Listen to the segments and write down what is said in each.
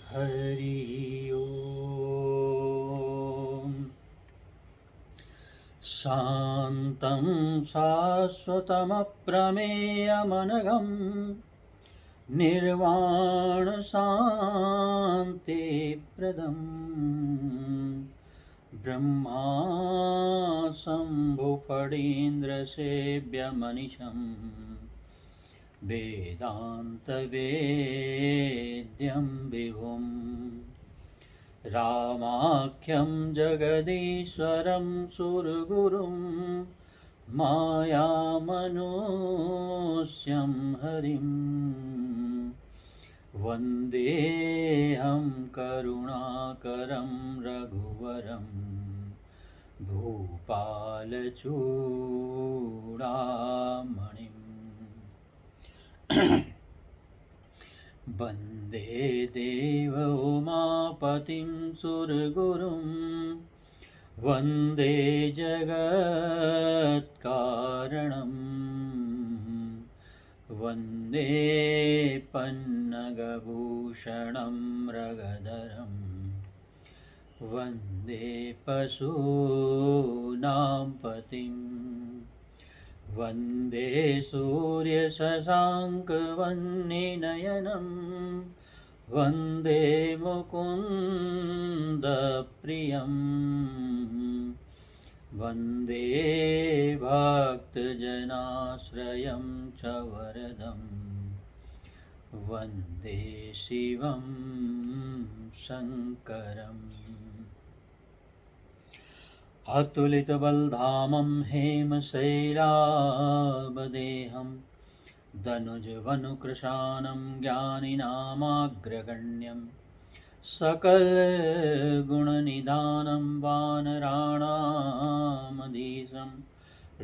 हरि ओम। शान्तं शाश्वतमप्रमेयमनघं निर्वाणशान्तिप्रदं ब्रह्माशम्भुफणीन्द्रसेव्यमनिशं वेदान्तवेद्यं विभुम् रामाख्यं जगदीश्वरं सुरगुरुं मायामनुष्यं हरिं वन्देऽहं करुणाकरं रघुवरं भूपालचूडामणिम् वन्दे देवोमापतिं सुरगुरुं वन्दे जगत्कारणं वन्दे पन्नगभूषणं मृगधरं वन्दे पशूनां पतिम् वन्दे सूर्यशशाङ्कवह्निनयनं वन्दे मुकुन्दप्रियं वन्दे भक्तजनाश्रयं च वरदं वन्दे शिवं शङ्करम् अतुलितबलधामं हेमशैलाभदेहं दनुजवनुकृशानं ज्ञानिनामाग्रगण्यं सकलगुणनिधानं वानराणामधीशं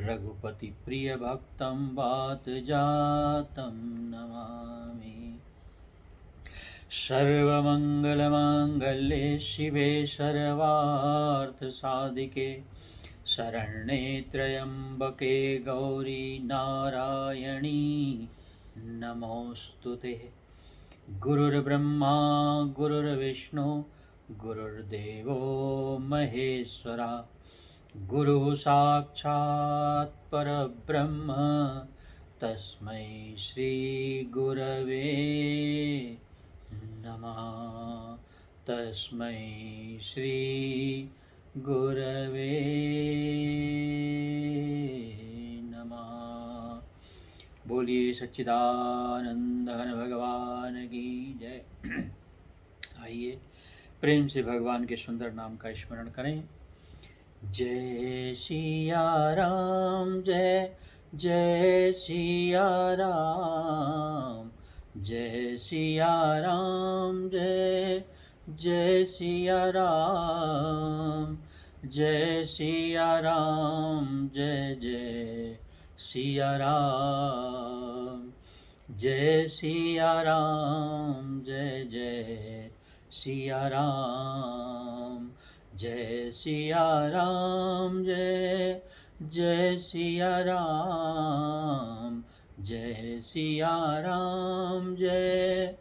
रघुपतिप्रियभक्तं वातजातं नमामि। सर्वमङ्गलमाङ्गल्ये शिवे सर्वार्थसाधिके शरण्ये त्र्यम्बके गौरी नारायणी नमोऽस्तुते। गुरुर्ब्रह्मा गुरुर्विष्णु गुरुर्देवो महेश्वरा गुरुः साक्षात् परब्रह्म तस्मै श्रीगुरवे नमः। तस्मै श्री गुरवे नमः। बोलिए सच्चिदानंद घन भगवान की जय। आइए प्रेम से भगवान के सुंदर नाम का स्मरण करें। जय सिया राम जय जय सिया राम जय सिया राम जय जय सिया राम जय सिया राम जय जय सिया राम जय सिया राम जय जय सिया राम जय सिया राम जय जय सिया राम जय सिया राम जय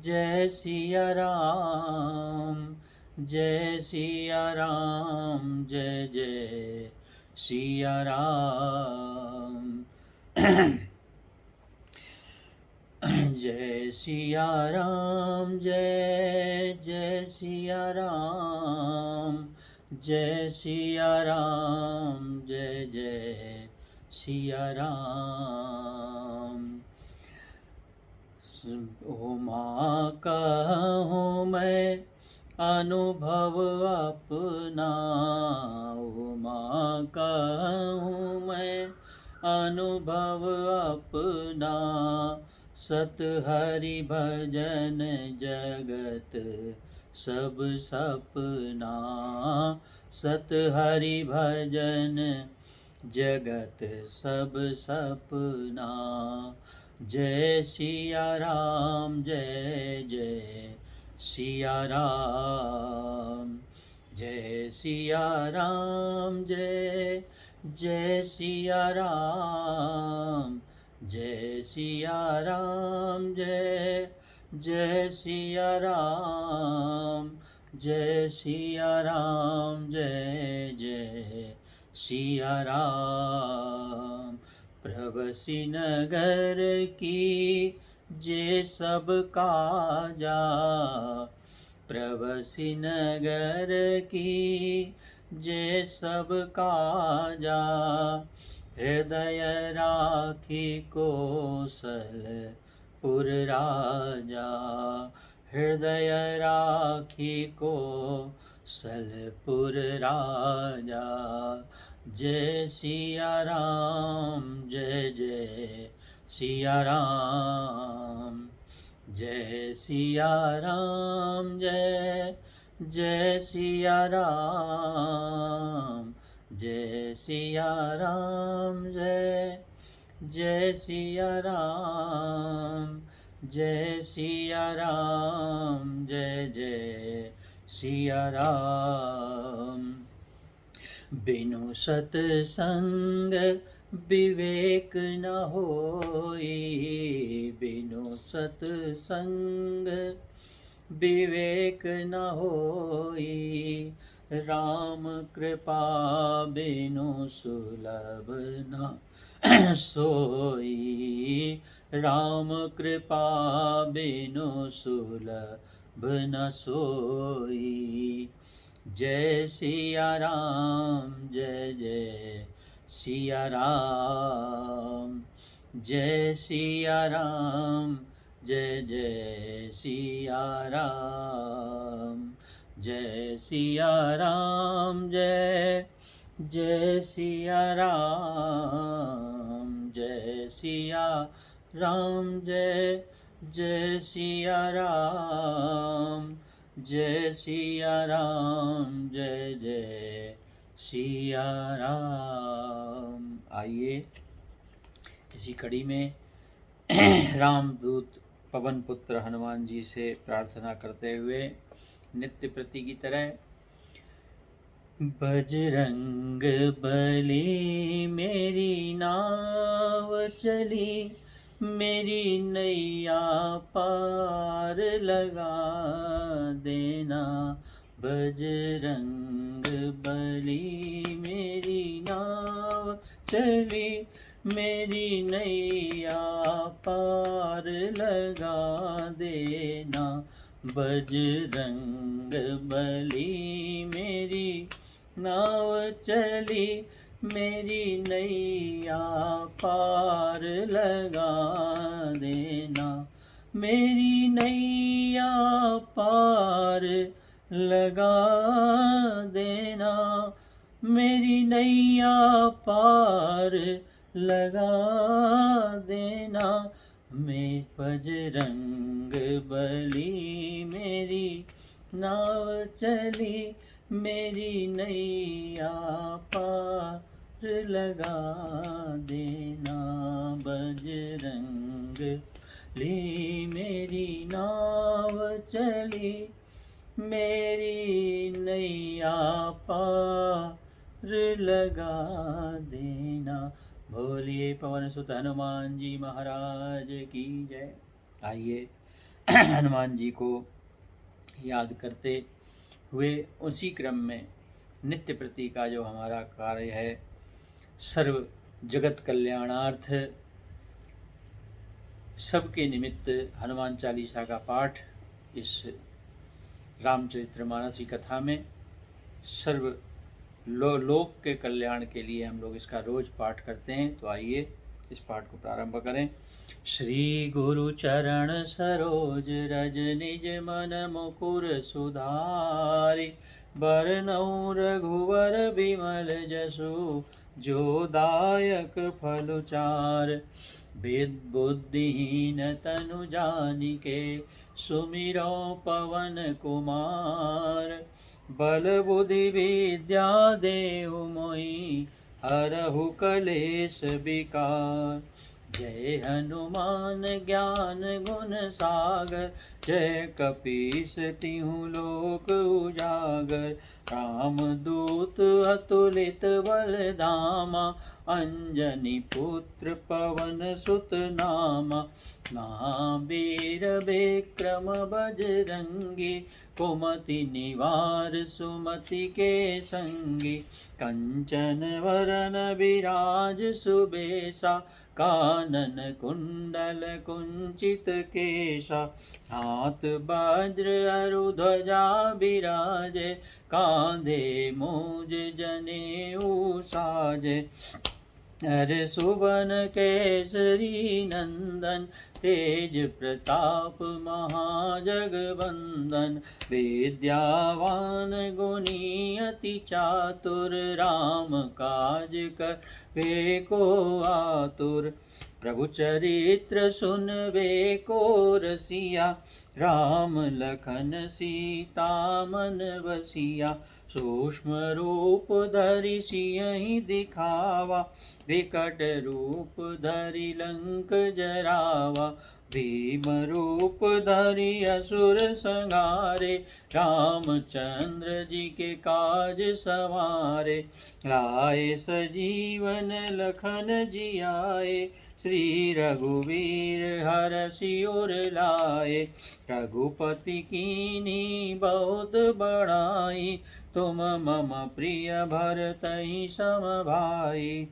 जय सिया राम जय सिया राम जय जय सिया राम जय सिया राम जय जय सिया राम जय सिया राम जय जय सिया राम। उमा कहूँ मैं अनुभव अपना उमा कहूँ मैं अनुभव अपना सत हरि भजन जगत सब सपना सत हरि भजन जगत सब सपना। जय सिया राम जय जय सिया राम जय सिया राम जय जय सिया राम जय सिया राम जय जय सिया राम, जय सिया राम, जय जय सिया राम। प्रभसी नगर की जे सब काजा, प्रभसी नगर की जे सब काजा। हृदय राखी कौशलपुर राजा, हृदय राखी कौशलपुर राजा। जय सिया राम, जय जय सिया राम, जय सिया राम, जय जय सिया राम, जय सिया राम, जय जय सिया राम, जय सिया राम, जय जय सिया राम। बिनु सतसंग विवेक न होई, बिनु सतसंग विवेक न होई। राम कृपा बिनु सुलभ न सोई, राम कृपा बिनु सुलभ न सोई। जय सिया राम, जय जय सिया राम, जय सिया राम, जय जय सिया राम, जय सिया राम, जय जय सिया राम, जय सिया राम, जय जय सिया राम, जय सिया राम, जय जय सिया राम। आइए इसी कड़ी में रामदूत पवन पुत्र हनुमान जी से प्रार्थना करते हुए नित्य प्रति की तरह बजरंग बली मेरी नाव चली, मेरी नैया पार लगा देना। बजरंग बली मेरी नाव चली, मेरी नैया पार लगा देना। बजरंग बली मेरी नाव चली, मेरी नैया पार लगा देना। मेरी नैया पार लगा देना, मेरी नैया पार लगा देना। मैं बजरंग बली मेरी नाव चली, मेरी नैया पार लगा देना। बजरंग बली मेरी नाव चली, मेरी नैया पार लगा देना। बोलिए पवन सुत हनुमान जी महाराज की जय। आइए हनुमान जी को याद करते हुए उसी क्रम में नित्य प्रति का जो हमारा कार्य है, सर्व जगत कल्याणार्थ सबके निमित्त हनुमान चालीसा का पाठ इस रामचरितमानस की कथा में सर्व लोक के कल्याण के लिए हम लोग इसका रोज पाठ करते हैं। तो आइए इस पाठ को प्रारंभ करें। श्री गुरु चरण सरोज रज निज मन मुकुर सुधारि, बरनउँ रघुवर बिमल जसु जो दायक फल चार। वेद बुद्धिहीन तनु जानिके सुमिरो पवन कुमार। बल बुद्धि विद्या देहु मोहि हरहु कलेश विकार। जय हनुमान ज्ञान गुण सागर, जय कपीस तिहु लोक उजागर। रामदूत अतुलित बल धामा, अंजनी पुत्र पवन सुत नामा। महावीर विक्रम बजरंगी, कुमति निवार सुमति के संगी। कंचन वरन विराज सुबेसा, कानन कुंडल कुंचित केशा। हाथ वज्र अरु ध्वजा बिराजे, कांधे मूज जनेऊ साजे। अरे सुवन केसरी नंदन, तेज प्रताप महाजगवंदन। विद्यावान गुणी अति चातुर, राम काज करवे को आतुर। प्रभु चरित्र सुनवे को रसिया, राम लखन सीता मन बसिया। सूक्ष्म रूप धरि सियहि दिखावा, विकट रूप धरि लंक जरावा। भीम रूप धरि असुर संहारे, रामचंद्र जी के काज सवारे। लाए सजीवन लखन जियाए, श्री रघुवीर हरषि उर लाए। रघुपति कीन्ही बहुत बड़ाई, तुम मम प्रिय भरतहि सम भाई।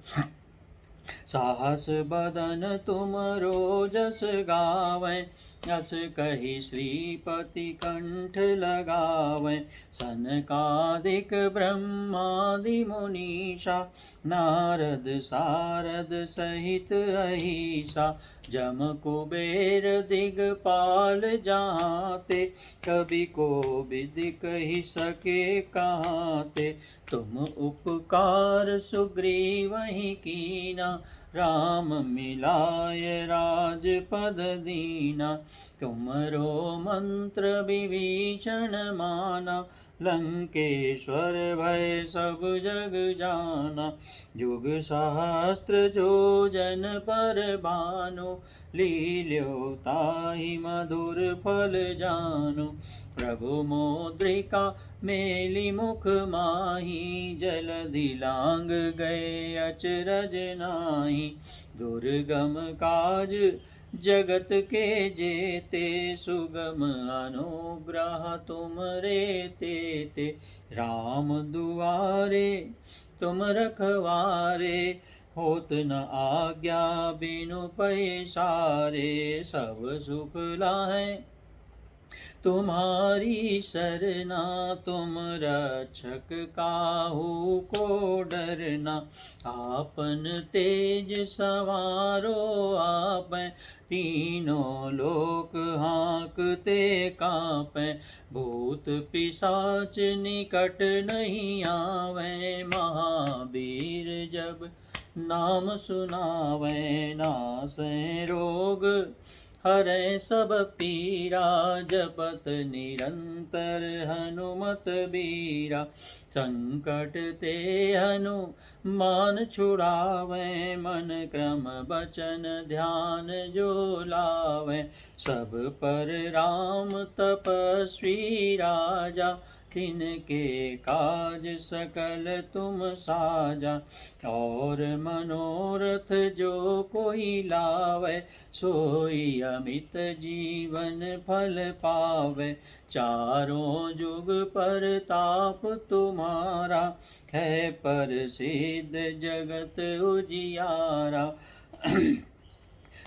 साहस बदन तुम रोजस गावै, अस कहि श्रीपति कंठ लगावै। सनकादिक ब्रह्मादि मुनीषा, नारद सारद सहित अहिसा। जम कुबेर दिगपाल जहाते, कवि कोविद कहि सके कहाते। तुम उपकार सुग्रीवहि कीना, राम मिलाय राजपद दीना। तुमरो मंत्र विभीषण माना, लंकेश्वर भय सब जग जाना। युग सहस्त्र जो जन पर भानु, लील्यो ताहि मधुर फल जानु। प्रभु मुद्रिका मेलि मुख माहि, जलधि लांग गए अचरज नाहि। दुर्गम काज जगत के जेते, सुगम अनुग्रह तुम रे तेते। राम दुआरे तुम रखवारे, होत न आज्ञा बिनु पैसारे। सब सुख लाहे तुम्हारी सरना, तुम रक्षक काहू को डरना। आपन तेज सवारो आपै, तीनों लोक हाँकते कांपै। भूत पिशाच निकट नहीं आवे, महावीर जब नाम सुनावै। नासै रोग हरै सब पीरा, जपत निरंतर हनुमत बीरा। संकट ते हनुमान छुड़ावे, मन क्रम बचन ध्यान जो लावे। सब पर राम तपस्वी राजा, तिनके काज सकल तुम साजा। और मनोरथ जो कोई लावे, सोई अमित जीवन फल पावे। चारों जुग पर ताप तुम्हारा, है प्रसिद्ध जगत उजियारा।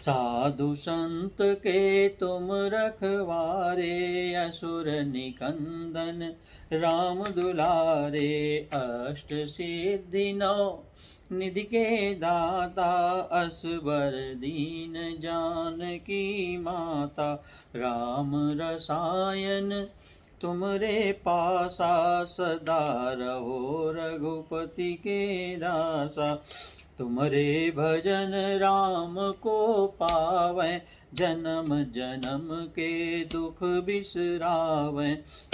साधु संत के तुम रखवारे, असुर निकंदन राम दुलारे। अष्ट सिद्धि नौ निधि के दाता, असबर दीन जानकी माता। राम रसायन तुमरे पासा, सदा रहो रघुपति के दासा। तुमरे भजन राम को पावै, जन्म जन्म के दुख बिसरावै।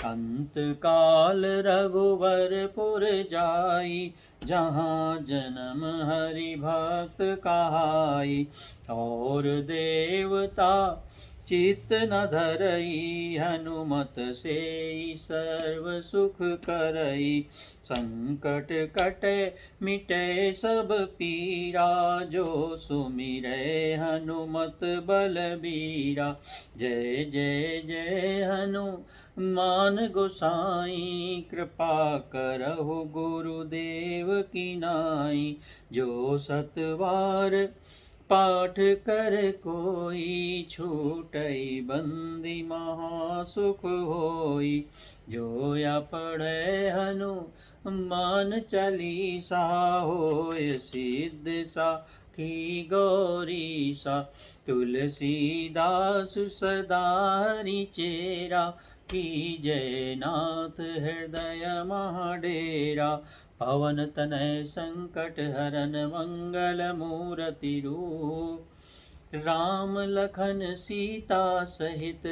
अंत काल रघुवरपुर जाई, जहाँ जन्म हरि भक्त कहाई। और देवता चित्त न धरई हनुमत से सर्व सुख करई। संकट कटे मिटे सब पीरा, जो सुमिरै हनुमत बलबीरा। जय जय जय हनुमान गोसाई, कृपा करहु गुरुदेव की नाई। जो सतवार पाठ कर कोई, छूटई बंदी महासुख होई। जो या पढ़े हनुमान चालीसा, होय सिद्ध साखी गौरीसा। तुलसीदास सदा हरि चेरा, कीजय नाथ हृदय महाडेरा। पवन तनय संकट हरन मंगल मूर्ति रूप, राम लखन सीता सहित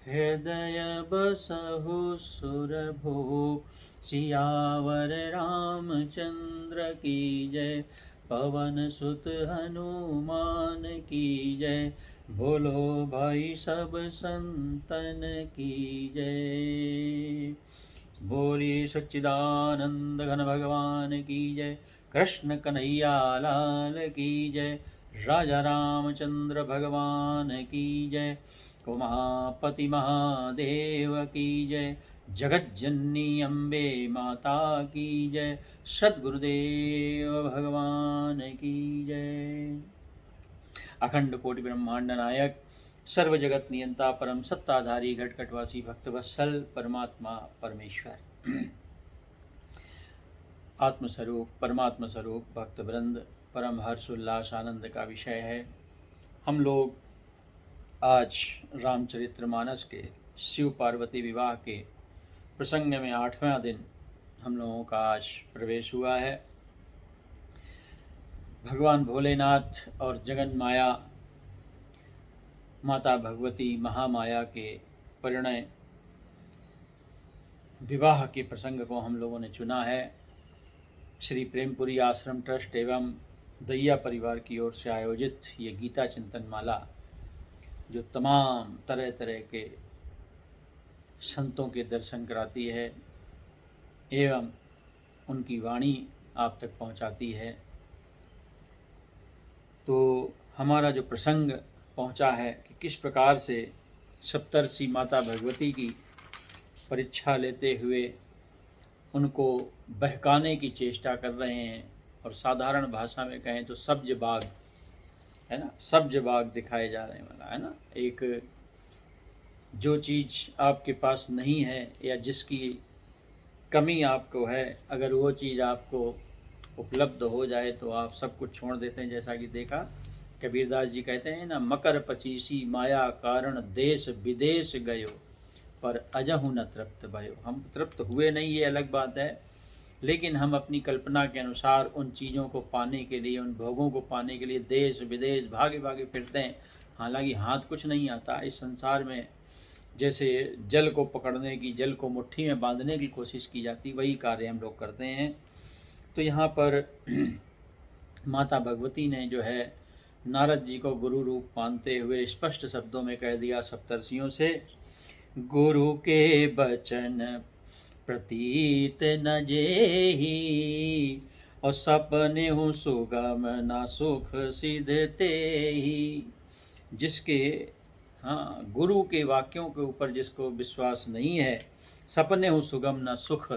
हृदय बसहु सुरभूप। सियावर रामचंद्र की जय, पवन सुत हनुमान की जय। बोलो भाई सब संतन की जय। बोलिए सच्चिदानंद घन भगवान की जय। कृष्ण कन्हैया लाल की जय। राजा रामचंद्र भगवान की जय। उमापति महादेव की जय। जगत जननी अम्बे माता की जय। सद्गुरुदेव भगवान की जय। अखंड कोटि ब्रह्मांड नायक, सर्व जगत नियंता, परम सत्ताधारी, घटघटवासी, भक्तवत्सल परमात्मा परमेश्वर, आत्मस्वरूप परमात्मा स्वरूप भक्त वृंद, परम हर्ष उल्लास आनंद का विषय है। हम लोग आज रामचरितमानस के शिव पार्वती विवाह के प्रसंग में 8वां दिन हम लोगों का आज प्रवेश हुआ है। भगवान भोलेनाथ और जगन माया माता भगवती महामाया के परिणय विवाह के प्रसंग को हम लोगों ने चुना है। श्री प्रेमपुरी आश्रम ट्रस्ट एवं दैया परिवार की ओर से आयोजित ये गीता चिंतन माला, जो तमाम तरह तरह के संतों के दर्शन कराती है एवं उनकी वाणी आप तक पहुंचाती है। तो हमारा जो प्रसंग पहुंचा है कि किस प्रकार से सप्तर्षि माता भगवती की परीक्षा लेते हुए उनको बहकाने की चेष्टा कर रहे हैं, और साधारण भाषा में कहें तो सब्ज बाग है ना, सब्ज बाग दिखाए जा रहे वाला है ना। एक जो चीज़ आपके पास नहीं है या जिसकी कमी आपको है, अगर वो चीज़ आपको उपलब्ध हो जाए तो आप सब कुछ छोड़ देते हैं। जैसा कि देखा कबीरदास जी कहते हैं ना, मकर पचीसी माया कारण देश विदेश गयो, पर अजहु न तृप्त भयो। हम तृप्त हुए नहीं, ये अलग बात है, लेकिन हम अपनी कल्पना के अनुसार उन चीज़ों को पाने के लिए, उन भोगों को पाने के लिए देश विदेश भागे भागे फिरते हैं। हालांकि हाथ कुछ नहीं आता इस संसार में। जैसे जल को पकड़ने की, जल को मुट्ठी में बांधने की कोशिश की जाती, वही कार्य हम लोग करते हैं। तो यहाँ पर माता भगवती ने जो है नारद जी को गुरु रूप मानते हुए स्पष्ट शब्दों में कह दिया सप्तर्षियों से, गुरु के बचन प्रतीत न जेहि, और सपने हूँ सुगम न सुख सिद्ध तेहि। जिसके गुरु के वाक्यों के ऊपर जिसको विश्वास नहीं है, सपने हूँ सुगम न सुख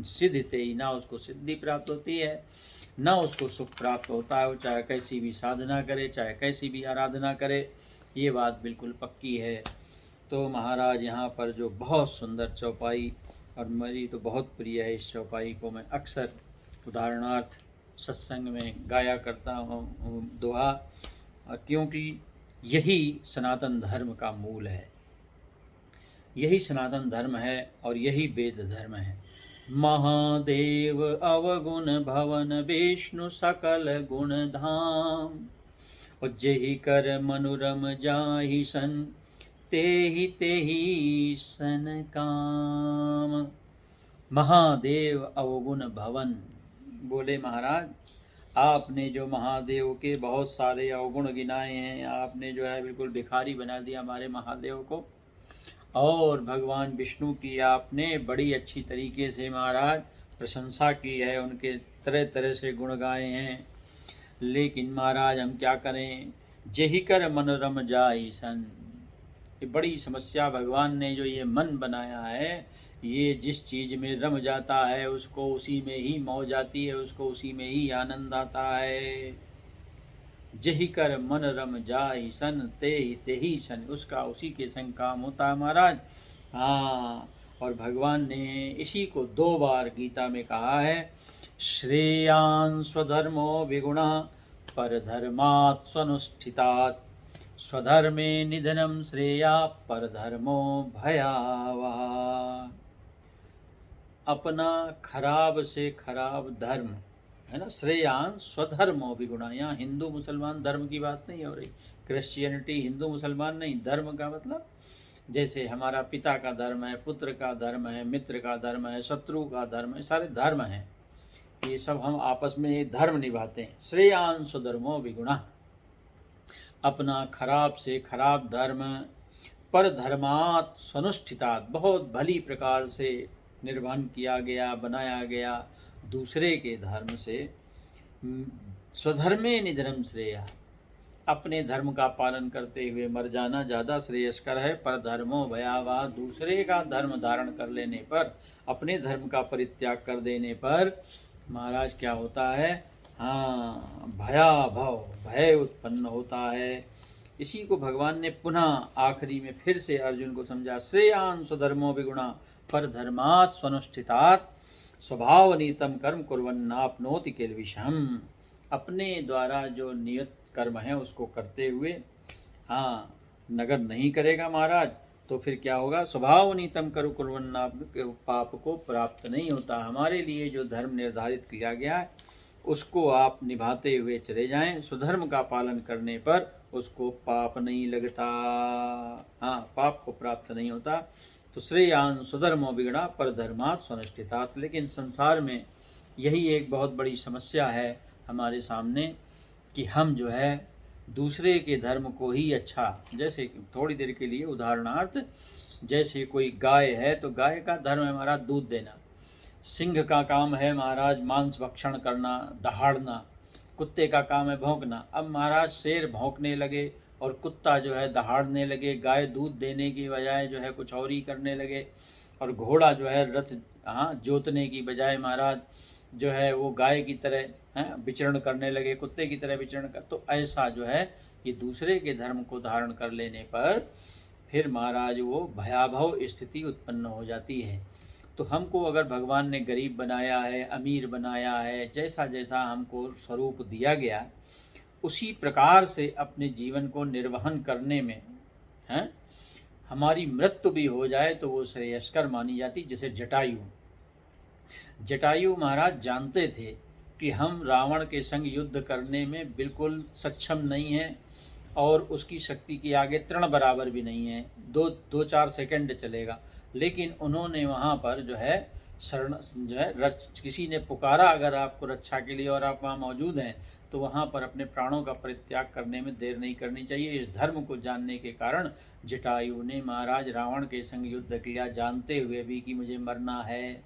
सिद्ध तेहि, ना उसको सिद्धि प्राप्त होती है, ना उसको सुख प्राप्त होता है। वो चाहे कैसी भी साधना करे, चाहे कैसी भी आराधना करे, ये बात बिल्कुल पक्की है। तो महाराज यहाँ पर जो बहुत सुंदर चौपाई, और मेरी तो बहुत प्रिय है, इस चौपाई को मैं अक्सर उदाहरणार्थ सत्संग में गाया करता हूँ दोहा, क्योंकि यही सनातन धर्म का मूल है, यही सनातन धर्म है और यही वेद धर्म है। महादेव अवगुण भवन विष्णु सकल गुण धाम, जेहि कर मनुरम जाहि सन तेहि तेहि सन काम। महादेव अवगुण भवन, बोले महाराज आपने जो महादेव के बहुत सारे अवगुण गिनाए हैं, आपने जो है बिल्कुल भिखारी बना दिया हमारे महादेव को। और भगवान विष्णु की आपने बड़ी अच्छी तरीके से महाराज प्रशंसा की है, उनके तरह तरह से गुण गाए हैं। लेकिन महाराज हम क्या करें, जेहि कर मन रम जाई सन। ये बड़ी समस्या, भगवान ने जो ये मन बनाया है, ये जिस चीज़ में रम जाता है उसको उसी में ही मौज आती है, उसको उसी में ही आनंद आता है। जेहि कर मन रम जाहि सन ते ही सन, उसका उसी के संग काम होता है महाराज। हाँ, और भगवान ने इसी को 2 बार गीता में कहा है, श्रेयान् स्वधर्मो विगुणा परधर्मात् स्वनुष्ठितात्, स्वधर्मे निधनम श्रेया परधर्मो भयावह। अपना खराब से खराब धर्म है ना, श्रेयान स्वधर्मो विगुणा। यहाँ हिंदू मुसलमान धर्म की बात नहीं हो रही, क्रिश्चियनिटी हिंदू मुसलमान नहीं, धर्म का मतलब जैसे हमारा पिता का धर्म है, पुत्र का धर्म है, मित्र का धर्म है, शत्रु का धर्म है, सारे धर्म हैं, ये सब हम आपस में ये धर्म निभाते हैं। श्रेयान स्वधर्मो विगुणा, अपना खराब से खराब धर्म, पर धर्मात् स्वनुष्ठितात्, बहुत भली प्रकार से निर्वहन किया गया, बनाया गया दूसरे के धर्म से। स्वधर्मे निधनम श्रेया, अपने धर्म का पालन करते हुए मर जाना ज़्यादा श्रेयस्कर है। पर धर्मो भयावह, दूसरे का धर्म धारण कर लेने पर, अपने धर्म का परित्याग कर देने पर महाराज क्या होता है, हाँ, भयाभव, भय उत्पन्न होता है। इसी को भगवान ने पुनः आखिरी में फिर से अर्जुन को समझा, श्रेयान् स्वधर्मो विगुणा पर धर्मात् स्वनुष्ठितात्, स्वभावनीतम कर्म कुर्वन्नाप्नोति किल्बिषम्। अपने द्वारा जो नियत कर्म है उसको करते हुए, हाँ, नगर नहीं करेगा महाराज तो फिर क्या होगा, स्वभावनीतम कर्म कुर्वन्नाप, पाप को प्राप्त नहीं होता। हमारे लिए जो धर्म निर्धारित किया गया है उसको आप निभाते हुए चले जाएं, स्वधर्म का पालन करने पर उसको पाप नहीं लगता, हाँ, पाप को प्राप्त नहीं होता। तो श्रेयान् स्वधर्मो विगुणा पर धर्मात् स्वनुष्ठितात्। लेकिन संसार में यही एक बहुत बड़ी समस्या है हमारे सामने कि हम जो है दूसरे के धर्म को ही अच्छा, जैसे थोड़ी देर के लिए उदाहरणार्थ, जैसे कोई गाय है तो गाय का धर्म है हमारा दूध देना, सिंह का काम है महाराज मांस भक्षण करना, दहाड़ना, कुत्ते का काम है भौंकना। अब महाराज शेर भौंकने लगे और कुत्ता जो है दहाड़ने लगे, गाय दूध देने की बजाय जो है कुछ और ही करने लगे, और घोड़ा जो है रथ, हाँ, जोतने की बजाय महाराज जो है वो गाय की तरह विचरण करने लगे, कुत्ते की तरह विचरण कर, तो ऐसा जो है ये दूसरे के धर्म को धारण कर लेने पर फिर महाराज वो भयावह स्थिति उत्पन्न हो जाती है। तो हमको अगर भगवान ने गरीब बनाया है, अमीर बनाया है, जैसा जैसा हमको स्वरूप दिया गया उसी प्रकार से अपने जीवन को निर्वहन करने में हैं, हमारी मृत्यु भी हो जाए तो वो श्रेयस्कर मानी जाती। जैसे जटायु महाराज जानते थे कि हम रावण के संग युद्ध करने में बिल्कुल सक्षम नहीं हैं और उसकी शक्ति के आगे तृण बराबर भी नहीं है, 2-4 सेकंड चलेगा, लेकिन उन्होंने वहाँ पर जो है शरण जो है किसी ने पुकारा अगर आपको रक्षा के लिए और आप वहाँ मौजूद हैं तो वहाँ पर अपने प्राणों का परित्याग करने में देर नहीं करनी चाहिए। इस धर्म को जानने के कारण जटायु ने महाराज रावण के संग युद्ध किया, जानते हुए भी कि मुझे मरना है,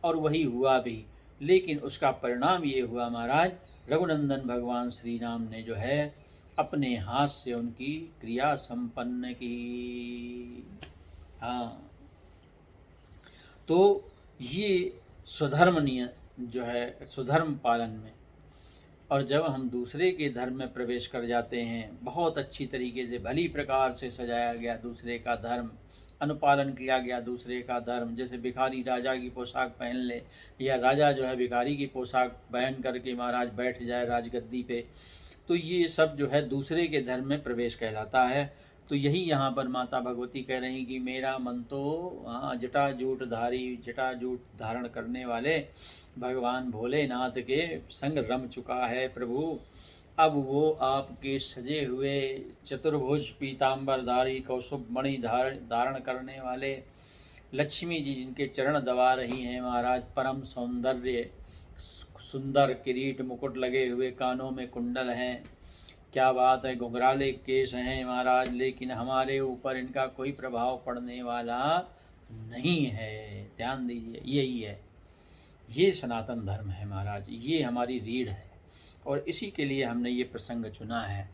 और वही हुआ भी। लेकिन उसका परिणाम ये हुआ महाराज, रघुनंदन भगवान श्री राम ने जो है अपने हाथ से उनकी क्रिया संपन्न की। हाँ, तो ये स्वधर्म जो है स्वधर्म पालन में, और जब हम दूसरे के धर्म में प्रवेश कर जाते हैं, बहुत अच्छी तरीके से भली प्रकार से सजाया गया दूसरे का धर्म, अनुपालन किया गया दूसरे का धर्म, जैसे भिखारी राजा की पोशाक पहन ले या राजा जो है भिखारी की पोशाक पहन करके महाराज बैठ जाए राजगद्दी पे, तो ये सब जो है दूसरे के धर्म में प्रवेश कहलाता है। तो यही यहाँ पर माता भगवती कह रही कि मेरा मन तो जटाजूट धारण करने वाले भगवान भोलेनाथ के संग रम चुका है प्रभु। अब वो आपके सजे हुए चतुर्भुज पीताम्बरधारी कौशुभ मणि धारण करने वाले लक्ष्मी जी जिनके चरण दबा रही हैं महाराज, परम सौंदर्य सुंदर किरीट मुकुट लगे हुए, कानों में कुंडल हैं, क्या बात है, घुंघराले केश हैं महाराज, लेकिन हमारे ऊपर इनका कोई प्रभाव पड़ने वाला नहीं है। ध्यान दीजिए, यही है, ये सनातन धर्म है महाराज, ये हमारी रीढ़ है और इसी के लिए हमने ये प्रसंग चुना है।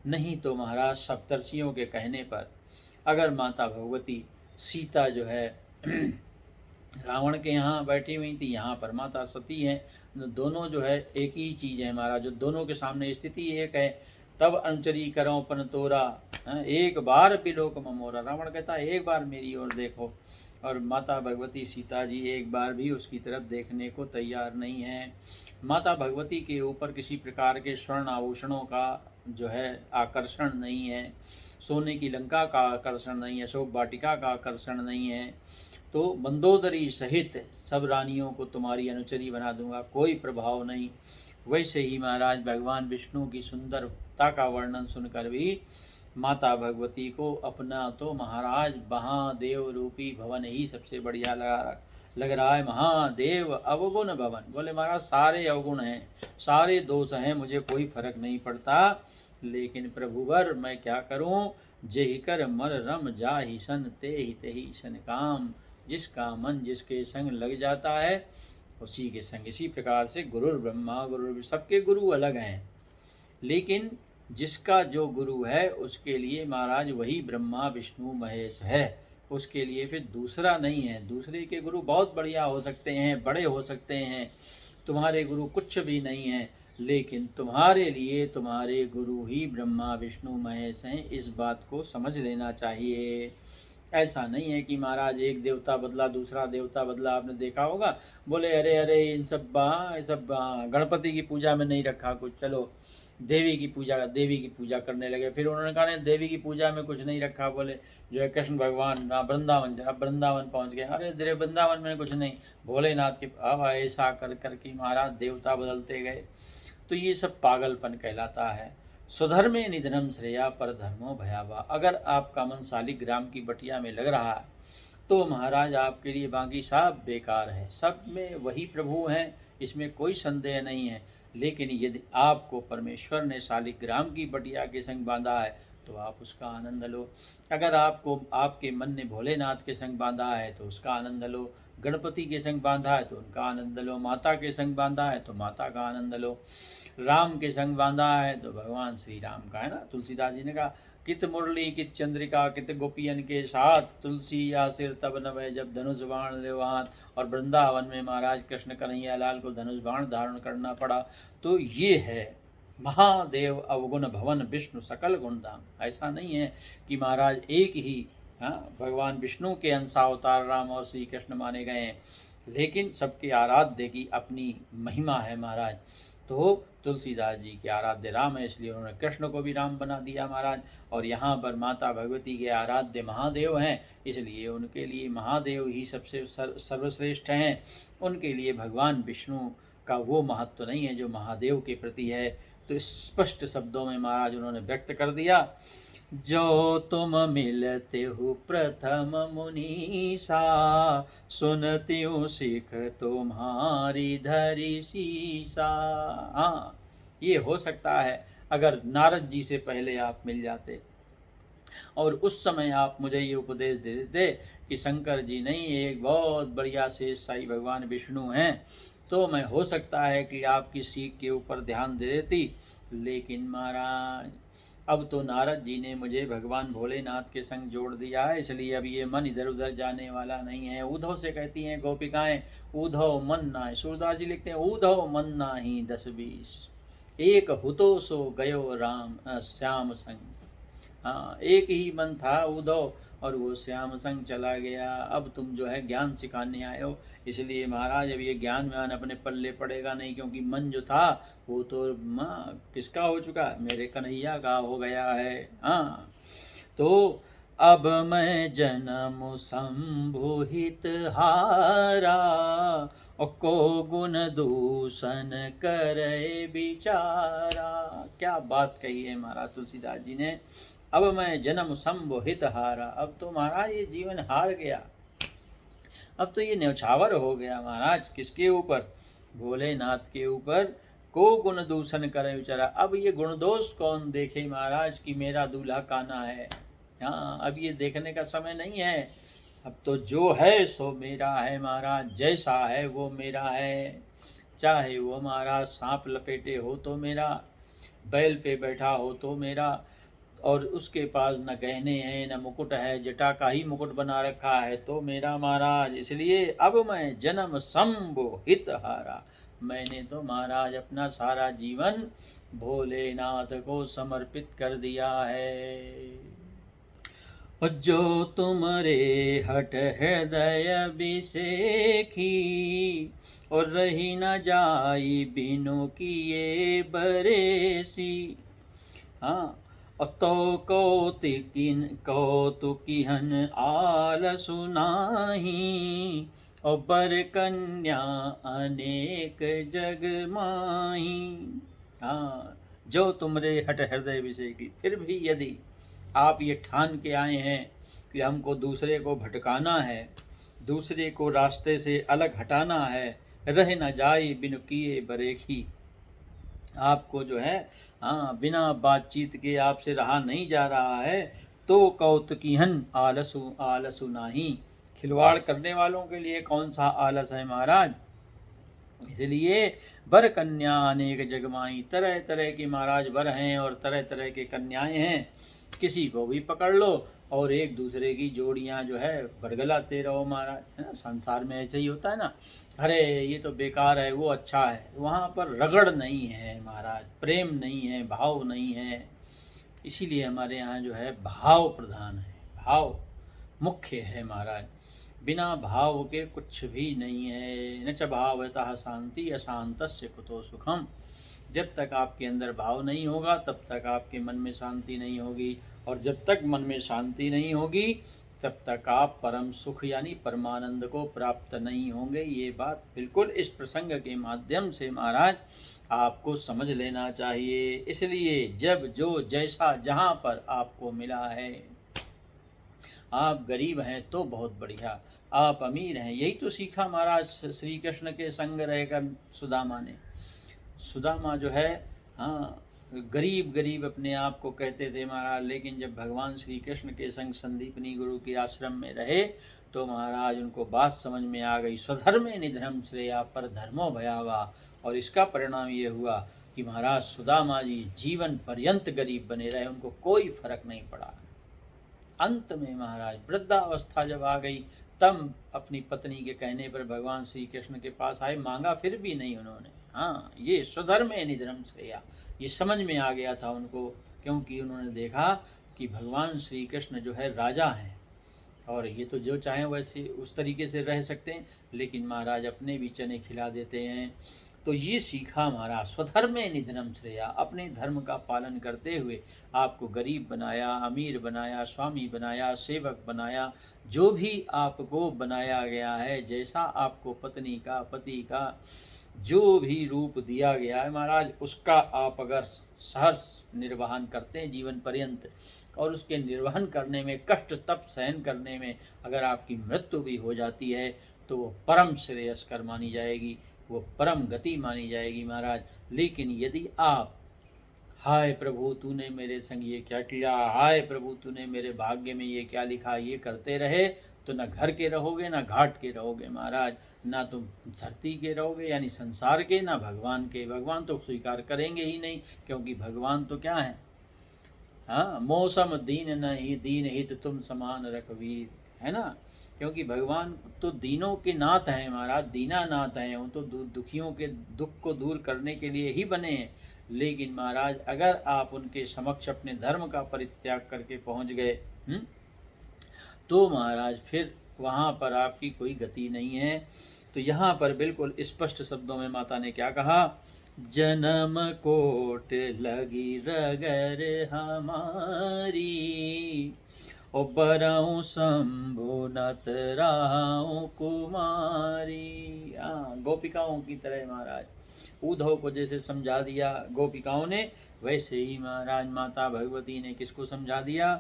नहीं तो महाराज सप्तर्षियों के कहने पर अगर माता भगवती सीता जो है रावण के यहाँ बैठी हुई थी, यहाँ पर माता सती हैं, दोनों जो है एक ही चीज़ है महाराज, जो दोनों के सामने स्थिति एक है। तब अनुचरी करो पन तोरा, एक बार बिलोक ममोरा, रावण कहता है एक बार मेरी ओर देखो, और माता भगवती सीता जी एक बार भी उसकी तरफ देखने को तैयार नहीं है। माता भगवती के ऊपर किसी प्रकार के स्वर्ण आभूषणों का जो है आकर्षण नहीं है, सोने की लंका का आकर्षण नहीं है, अशोक वाटिका का आकर्षण नहीं है। तो मंदोदरी सहित सब रानियों को तुम्हारी अनुचरी बना दूंगा, कोई प्रभाव नहीं। वैसे ही महाराज भगवान विष्णु की सुंदरता का वर्णन सुनकर भी माता भगवती को अपना तो महाराज महादेव रूपी भवन ही सबसे बढ़िया लग रहा है। महादेव अवगुण भवन, बोले महाराज सारे अवगुण हैं, सारे दोष हैं, मुझे कोई फर्क नहीं पड़ता, लेकिन प्रभुवर मैं क्या करूं, जेहि कर मर रम जाहि सन तेहि तेहि सन काम, जिसका मन जिसके संग लग जाता है उसी के संग। इसी प्रकार से गुरु ब्रह्मा गुरु, सबके गुरु अलग हैं, लेकिन जिसका जो गुरु है उसके लिए महाराज वही ब्रह्मा विष्णु महेश है, उसके लिए फिर दूसरा नहीं है। दूसरे के गुरु बहुत बढ़िया हो सकते हैं, बड़े हो सकते हैं, तुम्हारे गुरु कुछ भी नहीं है, लेकिन तुम्हारे लिए तुम्हारे गुरु ही ब्रह्मा विष्णु महेश हैं, इस बात को समझ लेना चाहिए। ऐसा नहीं है कि महाराज एक देवता बदला दूसरा देवता बदला, आपने देखा होगा, बोले अरे अरे इन सब गणपति की पूजा में नहीं रखा कुछ, चलो देवी की पूजा करने लगे। फिर उन्होंने कहा नहीं देवी की पूजा में कुछ नहीं रखा, बोले जो है कृष्ण भगवान वृंदावन, अब वृंदावन पहुंच गए, अरे तेरे वृंदावन में कुछ नहीं, भोलेनाथ की, अब ऐसा कर करके महाराज देवता बदलते गए। तो ये सब पागलपन कहलाता है। स्वधर्मे निधनम श्रेया पर धर्मो भयावा, अगर आपका मन शालिग्राम की बटिया में लग रहा है तो महाराज आपके लिए बाकी सब बेकार है, सब में वही प्रभु हैं, इसमें कोई संदेह नहीं है। लेकिन यदि आपको परमेश्वर ने शालिग्राम की बटिया के संग बांधा है तो आप उसका आनंद लो, अगर आपको आपके मन ने भोलेनाथ के संग बांधा है तो उसका आनंद लो, गणपति के संग बांधा है तो उनका आनंद लो, माता के संग बांधा है तो माता का आनंद लो, राम के संग बांधा है तो भगवान श्री राम का, है ना। तुलसीदास जी ने कहा कित मुरली कित चंद्रिका कित गोपियन के साथ, तुलसी या सिर तब नभे जब धनुष बाण ले हाथ, और वृंदावन में महाराज कृष्ण कन्हैया लाल को धनुष बाण धारण करना पड़ा। तो ये है महादेव अवगुण भवन विष्णु सकल गुणधाम। ऐसा नहीं है कि महाराज एक ही भगवान विष्णु के अंशावतार राम और श्री कृष्ण माने गए हैं, लेकिन सबके आराध्य की अपनी महिमा है महाराज। तो तुलसीदास जी के आराध्य राम है, इसलिए उन्होंने कृष्ण को भी राम बना दिया महाराज, और यहाँ पर माता भगवती के आराध्य महादेव हैं, इसलिए उनके लिए महादेव ही सबसे सर्वश्रेष्ठ हैं, उनके लिए भगवान विष्णु का वो महत्व नहीं है जो महादेव के प्रति है। तो स्पष्ट शब्दों में महाराज उन्होंने व्यक्त कर दिया, जो तुम मिलते हो प्रथम मुनीसा, सुनती हूँ सिख तुम्हारी धरी सीसा। हाँ, ये हो सकता है अगर नारद जी से पहले आप मिल जाते और उस समय आप मुझे ये उपदेश दे देते कि शंकर जी नहीं, एक बहुत बढ़िया शेष साई भगवान विष्णु हैं, तो मैं हो सकता है कि आपकी सीख के ऊपर ध्यान दे देती। लेकिन महाराज अब तो नारद जी ने मुझे भगवान भोलेनाथ के संग जोड़ दिया है, इसलिए अब ये मन इधर उधर जाने वाला नहीं है। उद्धव से कहती हैं गोपिकाएं, उद्धव मन ना, सूरदास जी लिखते हैं उद्धव मन ना ही 10-20, एक हुतो सो गयो राम श्याम संग। हाँ, एक ही मन था उद्धव और वो श्याम संग चला गया। अब तुम जो है ज्ञान सिखाने आए हो, इसलिए महाराज अब ये ज्ञान व्यान अपने पल्ले पड़ेगा नहीं, क्योंकि मन जो था वो तो किसका हो चुका, मेरे कन्हैया का हो गया है। हाँ, तो अब मैं जन्म संभुहित हारा, को गुण दूषण करे बिचारा। क्या बात कही है महाराज तुलसीदास जी ने, अब मैं जन्म संभुहित हारा, अब तो महाराज ये जीवन हार गया, अब तो ये न्यौछावर हो गया महाराज। किसके ऊपर, भोलेनाथ के ऊपर को गुण दूषण करे बेचारा। अब ये गुण दोष कौन देखे महाराज कि मेरा दूल्हा काना है। हाँ, अब ये देखने का समय नहीं है। अब तो जो है सो मेरा है महाराज, जैसा है वो मेरा है। चाहे वो महाराज सांप लपेटे हो तो मेरा, बैल पे बैठा हो तो मेरा, और उसके पास न गहने हैं न मुकुट है, जटा का ही मुकुट बना रखा है तो मेरा महाराज। इसलिए अब मैं जन्म शंभो हित हारा, मैंने तो महाराज अपना सारा जीवन भोलेनाथ को समर्पित कर दिया है। जो तुम्हारे हट हृदय अभिषेखी, और रही न जाई बिनु किए बरेसी। हाँ, तो कौतुकिहन आल सुनाही, और बर कन्या अनेक जग माही। हाँ, जो तुमरे हट हृदय अभिषेकी, फिर भी यदि आप ये ठान के आए हैं कि हमको दूसरे को भटकाना है, दूसरे को रास्ते से अलग हटाना है, रह न जाए बिनु किए बरेखी, आपको जो है बिना बातचीत के आपसे रहा नहीं जा रहा है, तो कौतुकीहन आलसु नाही, खिलवाड़ करने वालों के लिए कौन सा आलस है महाराज। इसलिए वर कन्या अनेक जगमाई, तरह तरह की महाराज वर हैं और तरह तरह के कन्याएं हैं, किसी को भी पकड़ लो और एक दूसरे की जोड़ियां जो है बरगलाते रहो महाराज, है ना। संसार में ऐसे ही होता है ना, अरे ये तो बेकार है वो अच्छा है, वहाँ पर रगड़ नहीं है महाराज, प्रेम नहीं है, भाव नहीं है। इसीलिए हमारे यहाँ जो है भाव प्रधान है, भाव मुख्य है महाराज। बिना भाव के कुछ भी नहीं है। न च भावतः शांति अशांतस्य कुतो सुखम। जब तक आपके अंदर भाव नहीं होगा तब तक आपके मन में शांति नहीं होगी, और जब तक मन में शांति नहीं होगी तब तक आप परम सुख यानी परमानंद को प्राप्त नहीं होंगे। ये बात बिल्कुल इस प्रसंग के माध्यम से महाराज आपको समझ लेना चाहिए। इसलिए जब जो जैसा जहाँ पर आपको मिला है, आप गरीब हैं तो बहुत बढ़िया, आप अमीर हैं, यही तो सीखा महाराज श्री कृष्ण के संग रहकर सुदामा ने। सुदामा जो है गरीब गरीब अपने आप को कहते थे महाराज, लेकिन जब भगवान श्री कृष्ण के संग संदीपनी गुरु के आश्रम में रहे तो महाराज उनको बात समझ में आ गई। स्वधर्मे निधनम श्रेया पर धर्मो भयावा। और इसका परिणाम ये हुआ कि महाराज सुदामा जी जीवन पर्यंत गरीब बने रहे, उनको कोई फर्क नहीं पड़ा। अंत में महाराज वृद्धावस्था जब आ गई तब अपनी पत्नी के कहने पर भगवान श्री कृष्ण के पास आए, मांगा फिर भी नहीं उन्होंने। हाँ, ये स्वधर्मे निधनम श्रेया, ये समझ में आ गया था उनको, क्योंकि उन्होंने देखा कि भगवान श्री कृष्ण जो है राजा हैं और ये तो जो चाहें वैसे उस तरीके से रह सकते हैं, लेकिन महाराज अपने भी चने खिला देते हैं। तो ये सीखा महाराज, स्वधर्मे निधनम श्रेया, अपने धर्म का पालन करते हुए आपको गरीब बनाया, अमीर बनाया, स्वामी बनाया, सेवक बनाया, जो भी आपको बनाया गया है, जैसा आपको पत्नी का पति का जो भी रूप दिया गया है महाराज, उसका आप अगर सहर्ष निर्वहन करते हैं जीवन पर्यंत, और उसके निर्वहन करने में, कष्ट तप सहन करने में अगर आपकी मृत्यु भी हो जाती है तो वो परम श्रेयस्कर मानी जाएगी, वो परम गति मानी जाएगी महाराज। लेकिन यदि आप हाय प्रभु तूने मेरे संग ये क्या किया, हाय प्रभु तूने मेरे भाग्य में ये क्या लिखा, ये करते रहे तो न घर के रहोगे ना घाट के रहोगे महाराज, ना तुम धरती के रहोगे यानी संसार के, ना भगवान के। भगवान तो स्वीकार करेंगे ही नहीं, क्योंकि भगवान तो क्या है, हाँ, मौसम दीन नहीं दीन हित तुम समान रघुवीर, है ना। क्योंकि भगवान तो दीनों के नाथ हैं महाराज, दीनानाथ हैं, वो तो दुखियों के दुख को दूर करने के लिए ही बने हैं। लेकिन महाराज अगर आप उनके समक्ष अपने धर्म का परित्याग करके पहुंच गए तो महाराज फिर वहाँ पर आपकी कोई गति नहीं है। तो यहाँ पर बिल्कुल स्पष्ट शब्दों में माता ने क्या कहा, जन्म कोट लगी रगर हमारी, ओ बरऊँ शंभु नत राहूं कुमारी। गोपिकाओं की तरह महाराज उद्धव को जैसे समझा दिया गोपिकाओं ने, वैसे ही महाराज माता भगवती ने किसको समझा दिया,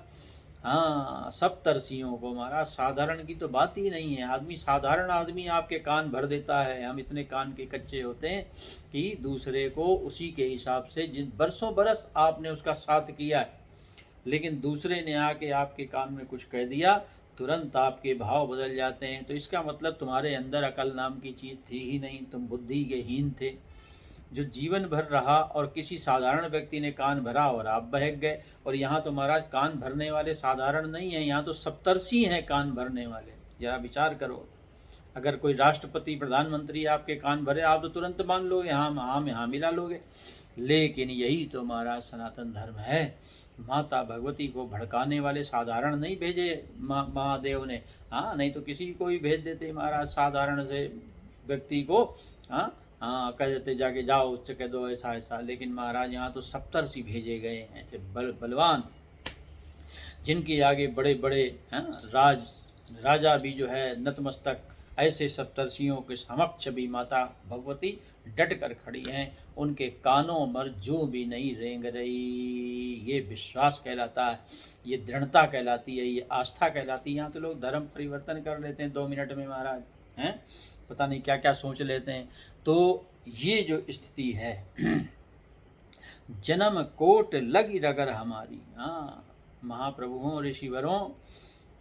हाँ, सप्तर्षियों को मारा। साधारण की तो बात ही नहीं है। आदमी, साधारण आदमी आपके कान भर देता है। हम इतने कान के कच्चे होते हैं कि दूसरे को उसी के हिसाब से, जिन बरसों बरस आपने उसका साथ किया है, लेकिन दूसरे ने आके आपके कान में कुछ कह दिया, तुरंत आपके भाव बदल जाते हैं। तो इसका मतलब तुम्हारे अंदर अकल नाम की चीज़ थी ही नहीं, तुम बुद्धि के हीन थे। जो जीवन भर रहा और किसी साधारण व्यक्ति ने कान भरा और आप बहक गए। और यहाँ तो महाराज कान भरने वाले साधारण नहीं हैं, यहाँ तो सप्तर्षि हैं कान भरने वाले। जरा विचार करो, अगर कोई राष्ट्रपति प्रधानमंत्री आपके कान भरे, आप तो तुरंत मान लोगे, हाँ हाँ में हाँ मिला लोगे। लेकिन यही तो महाराज सनातन धर्म है। माता भगवती को भड़काने वाले साधारण नहीं भेजे महादेव ने, हाँ, नहीं तो किसी को भी भेज देते महाराज, साधारण से व्यक्ति को। हाँ हाँ, कह देते जाके जाओ उससे कह दो ऐसा ऐसा। लेकिन महाराज यहाँ तो सप्तर्षि भेजे गए, ऐसे बलवान, जिनके आगे बड़े बड़े हैं राजा भी जो है नतमस्तक। ऐसे सप्तर्षियों के समक्ष भी माता भगवती डट कर खड़ी हैं। उनके कानों मर जो भी नहीं रेंग रही। ये विश्वास कहलाता है, ये दृढ़ता कहलाती है, ये आस्था कहलाती है। यहाँ तो लोग धर्म परिवर्तन कर लेते हैं 2 मिनट में महाराज, हैं, पता नहीं क्या क्या सोच लेते हैं। तो ये जो स्थिति है, जन्म कोट लगी रगर हमारी। हाँ महाप्रभुओं, ऋषिवरों,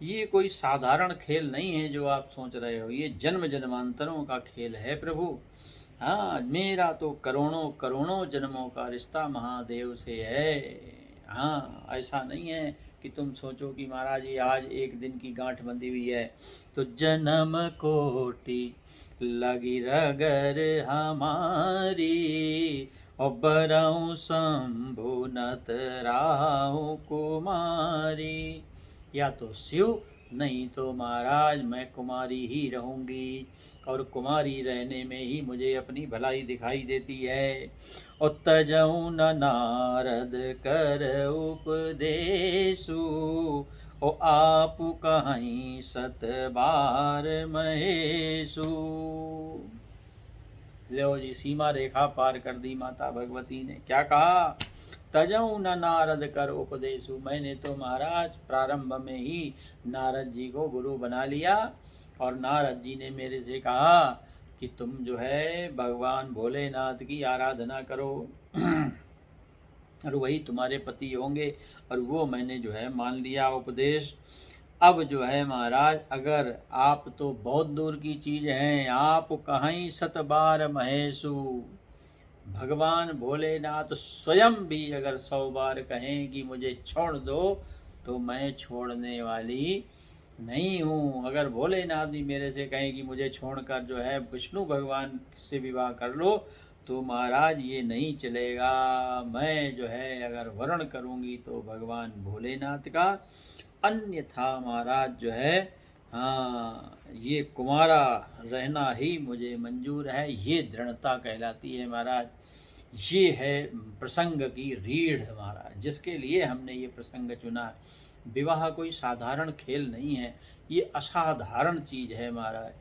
ये कोई साधारण खेल नहीं है जो आप सोच रहे हो, ये जन्म जन्मांतरों का खेल है प्रभु। हाँ, मेरा तो करोड़ों करोड़ों जन्मों का रिश्ता महादेव से है। हाँ, ऐसा नहीं है कि तुम सोचो कि महाराज ये आज एक दिन की गांठ बंधी हुई है। तो जन्म कोटि लगी रगर हमारी, और बरऊँ शंभु नत राहु कुमारी। या तो शिव, नहीं तो महाराज मैं कुमारी ही रहूँगी, और कुमारी रहने में ही मुझे अपनी भलाई दिखाई देती है। और तजऊ न नारद कर उपदेशु, ओ आप कहीं सत बार महेशु। लो जी, सीमा रेखा पार कर दी माता भगवती ने। क्या कहा? तजऊ न नारद कर उपदेशु। मैंने तो महाराज प्रारंभ में ही नारद जी को गुरु बना लिया, और नारद जी ने मेरे से कहा कि तुम जो है भगवान भोलेनाथ की आराधना करो और वही तुम्हारे पति होंगे। और वो मैंने जो है मान लिया उपदेश। अब जो है महाराज, अगर आप तो बहुत दूर की चीज़ हैं, आप कहीं सत बार महेशु। भगवान भोलेनाथ स्वयं भी अगर 100 बार कहें कि मुझे छोड़ दो, तो मैं छोड़ने वाली नहीं हूँ। अगर भोलेनाथ भी मेरे से कहें कि मुझे छोड़कर जो है विष्णु भगवान से विवाह कर लो, तो महाराज ये नहीं चलेगा। मैं जो है अगर वर्ण करूँगी तो भगवान भोलेनाथ का, अन्यथा महाराज जो है, हाँ, ये कुमारा रहना ही मुझे मंजूर है। ये दृढ़ता कहलाती है महाराज। ये है प्रसंग की रीढ़ महाराज, जिसके लिए हमने ये प्रसंग चुना है। विवाह कोई साधारण खेल नहीं है, ये असाधारण चीज़ है महाराज।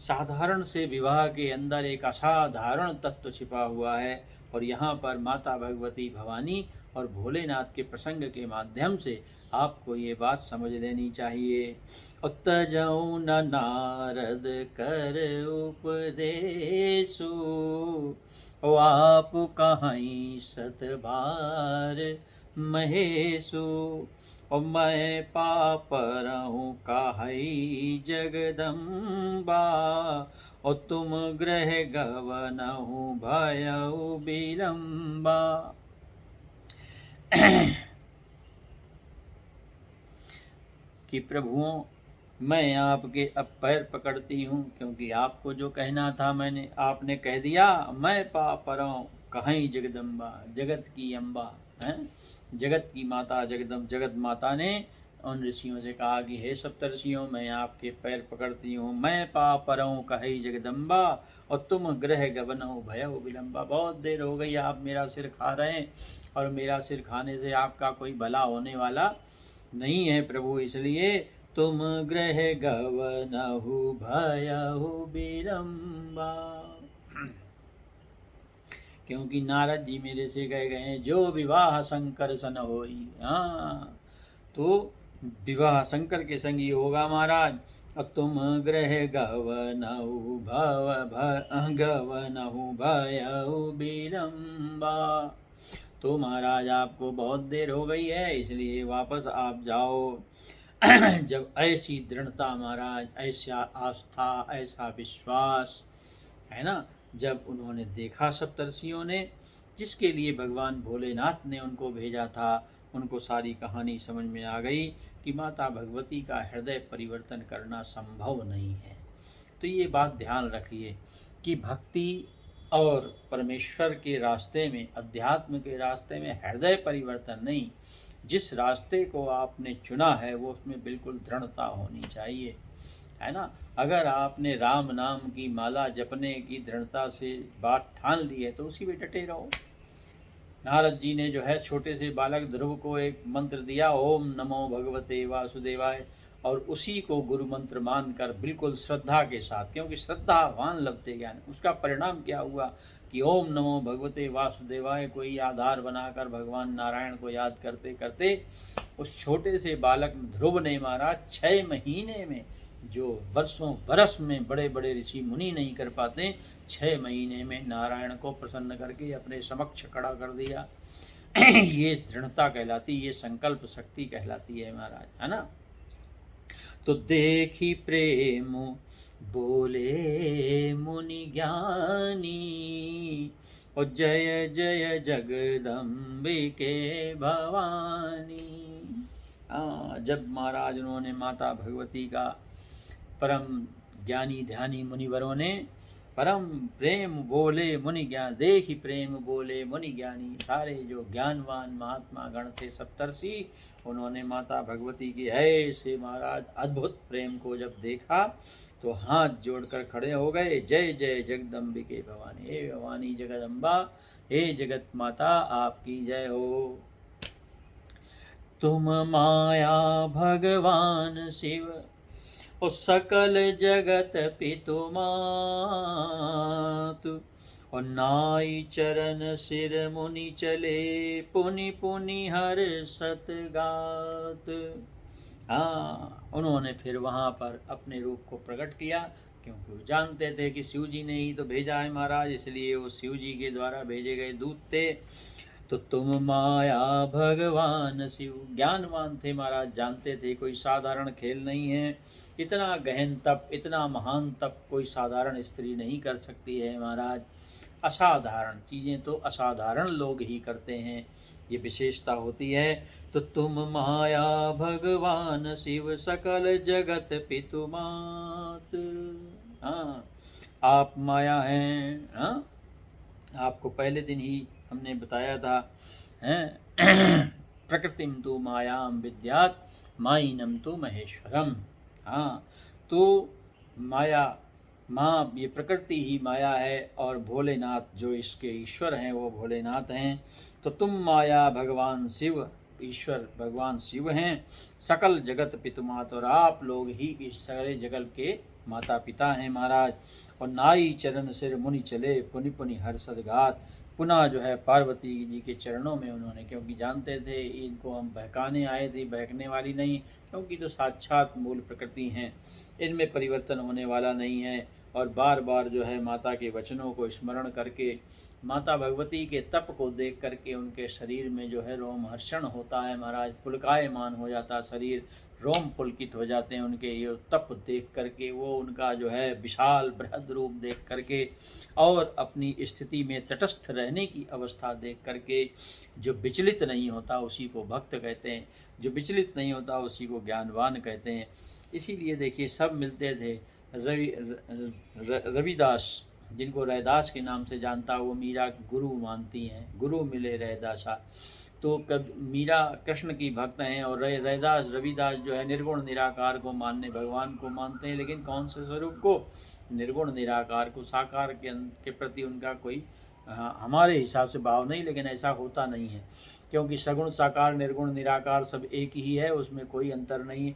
साधारण से विवाह के अंदर एक असाधारण तत्व छिपा हुआ है। और यहाँ पर माता भगवती भवानी और भोलेनाथ के प्रसंग के माध्यम से आपको ये बात समझ लेनी चाहिए। तजऊ न नारद कर उपदेशु, ओ आप कहीं सत बार महेशु। और मैं पाप रहूँ काहई जगदम्बा, और तुम ग्रह गवनहु भयउ विलम्बा। कि प्रभुओं, मैं आपके अब पैर पकड़ती हूँ, क्योंकि आपको जो कहना था मैंने आपने कह दिया। मैं पापरों कहीं जगदम्बा, जगत की अम्बा हैं, जगत की माता जगत माता ने उन ऋषियों से कहा कि हे सप्तर्षियों, मैं आपके पैर पकड़ती हूँ। मैं पापरों कहीं जगदम्बा, और तुम ग्रह गवनो भयो विलम्बा। बहुत देर हो गई आप मेरा सिर खा रहे हैं, और मेरा सिर खाने से आपका कोई भला होने वाला नहीं है प्रभु। इसलिए तुम ग्रह गवनहु भयहु विलम्बा। क्योंकि नारद जी मेरे से कह गए हैं, जो विवाह शंकर सन होई। हाँ, तो विवाह शंकर के संग ही होगा महाराज। और तुम ग्रह गवनहु गवनहु भयउ विरंबा। तो महाराज आपको बहुत देर हो गई है, इसलिए वापस आप जाओ। जब ऐसी दृढ़ता महाराज, ऐसा आस्था, ऐसा विश्वास है ना, जब उन्होंने देखा सप्तर्षियों ने, जिसके लिए भगवान भोलेनाथ ने उनको भेजा था, उनको सारी कहानी समझ में आ गई कि माता भगवती का हृदय परिवर्तन करना संभव नहीं है। तो ये बात ध्यान रखिए कि भक्ति और परमेश्वर के रास्ते में, अध्यात्म के रास्ते में हृदय परिवर्तन नहीं, जिस रास्ते को आपने चुना है वो उसमें बिल्कुल दृढ़ता होनी चाहिए, है ना। अगर आपने राम नाम की माला जपने की दृढ़ता से बात ठान ली है तो उसी में डटे रहो। नारद जी ने जो है छोटे से बालक ध्रुव को एक मंत्र दिया, ओम नमो भगवते वासुदेवाय, और उसी को गुरु मंत्र मानकर बिल्कुल श्रद्धा के साथ, क्योंकि श्रद्धावान लभते ज्ञान, उसका परिणाम क्या हुआ कि ओम नमो भगवते वासुदेवाय को ही आधार बनाकर भगवान नारायण को याद करते करते उस छोटे से बालक ध्रुव ने महाराज 6 महीने में, जो वर्षों बरस में बड़े बड़े ऋषि मुनि नहीं कर पाते, 6 महीने में नारायण को प्रसन्न करके अपने समक्ष खड़ा कर दिया। ये दृढ़ता कहलाती, ये संकल्प शक्ति कहलाती है महाराज, है ना। तो देखी प्रेम बोले मुनि ज्ञानी, और जय जय जगदम्बिके भवानी। जब महाराज उन्होंने माता भगवती का, परम ज्ञानी ध्यानी मुनिवरों ने परम प्रेम बोले मुनि ज्ञान, देखी प्रेम बोले मुनि ज्ञानी, सारे जो ज्ञानवान महात्मा गण थे सप्तर्षि, उन्होंने माता भगवती की ऐसे महाराज अद्भुत प्रेम को जब देखा तो हाथ जोड़कर खड़े हो गए, जय जय जगदम्बिके भवानी, हे भवानी जगदम्बा, हे जगत माता आपकी जय हो। तुम माया भगवान शिव, और सकल जगत पितु मातु, और नाई चरण सिर मुनि चले, पुनि पुनि हर सतगात। उन्होंने फिर वहाँ पर अपने रूप को प्रकट किया, क्योंकि वो जानते थे कि शिव जी ने ही तो भेजा है महाराज, इसलिए वो शिव जी के द्वारा भेजे गए दूत थे। तो तुम माया भगवान शिव, ज्ञानवान थे महाराज, जानते थे कोई साधारण खेल नहीं है, इतना गहन तप, इतना महान तप कोई साधारण स्त्री नहीं कर सकती है महाराज। असाधारण चीज़ें तो असाधारण लोग ही करते हैं, ये विशेषता होती है। तो तुम माया भगवान शिव, सकल जगत पितु मात। हाँ, आप माया हैं। हाँ, आपको पहले दिन ही हमने बताया था, हैं प्रकृतिम तो मायाम विद्यात, माइनम तो महेश्वरम। हाँ, तो माया, माँ ये प्रकृति ही माया है, और भोलेनाथ जो इसके ईश्वर हैं वो भोलेनाथ हैं। तो तुम माया भगवान शिव, ईश्वर भगवान शिव हैं, सकल जगत पितुमात, और आप लोग ही इस सारे जगत के माता पिता हैं महाराज। और नाई चरण सिर मुनि चले, पुनि पुनि हर्षद गात, पुनः जो है पार्वती जी के चरणों में उन्होंने, क्योंकि जानते थे इनको हम बहकाने आए थे, बहकने वाली नहीं, क्योंकि तो साक्षात मूल प्रकृति हैं, इनमें परिवर्तन होने वाला नहीं है। और बार बार जो है माता के वचनों को स्मरण करके, माता भगवती के तप को देख करके उनके शरीर में जो है रोमहर्षण होता है महाराज, पुलकायमान हो जाता शरीर, रोम पुलकित हो जाते हैं उनके ये तप देख करके, वो उनका जो है विशाल बृहद रूप देख करके, और अपनी स्थिति में तटस्थ रहने की अवस्था देख करके, जो विचलित नहीं होता उसी को भक्त कहते हैं, जो विचलित नहीं होता उसी को ज्ञानवान कहते हैं। इसीलिए देखिए सब मिलते थे, रविदास, जिनको रैदास के नाम से जानता वो मीरा गुरु मानती हैं, गुरु मिले रैदासा। तो कब मीरा कृष्ण की भक्त हैं, और रैदास रविदास जो है निर्गुण निराकार को मानने, भगवान को मानते हैं, लेकिन कौन से स्वरूप को, निर्गुण निराकार को। साकार के प्रति उनका कोई हमारे हिसाब से भाव नहीं, लेकिन ऐसा होता नहीं है, क्योंकि सगुण साकार निर्गुण निराकार सब एक ही है, उसमें कोई अंतर नहीं।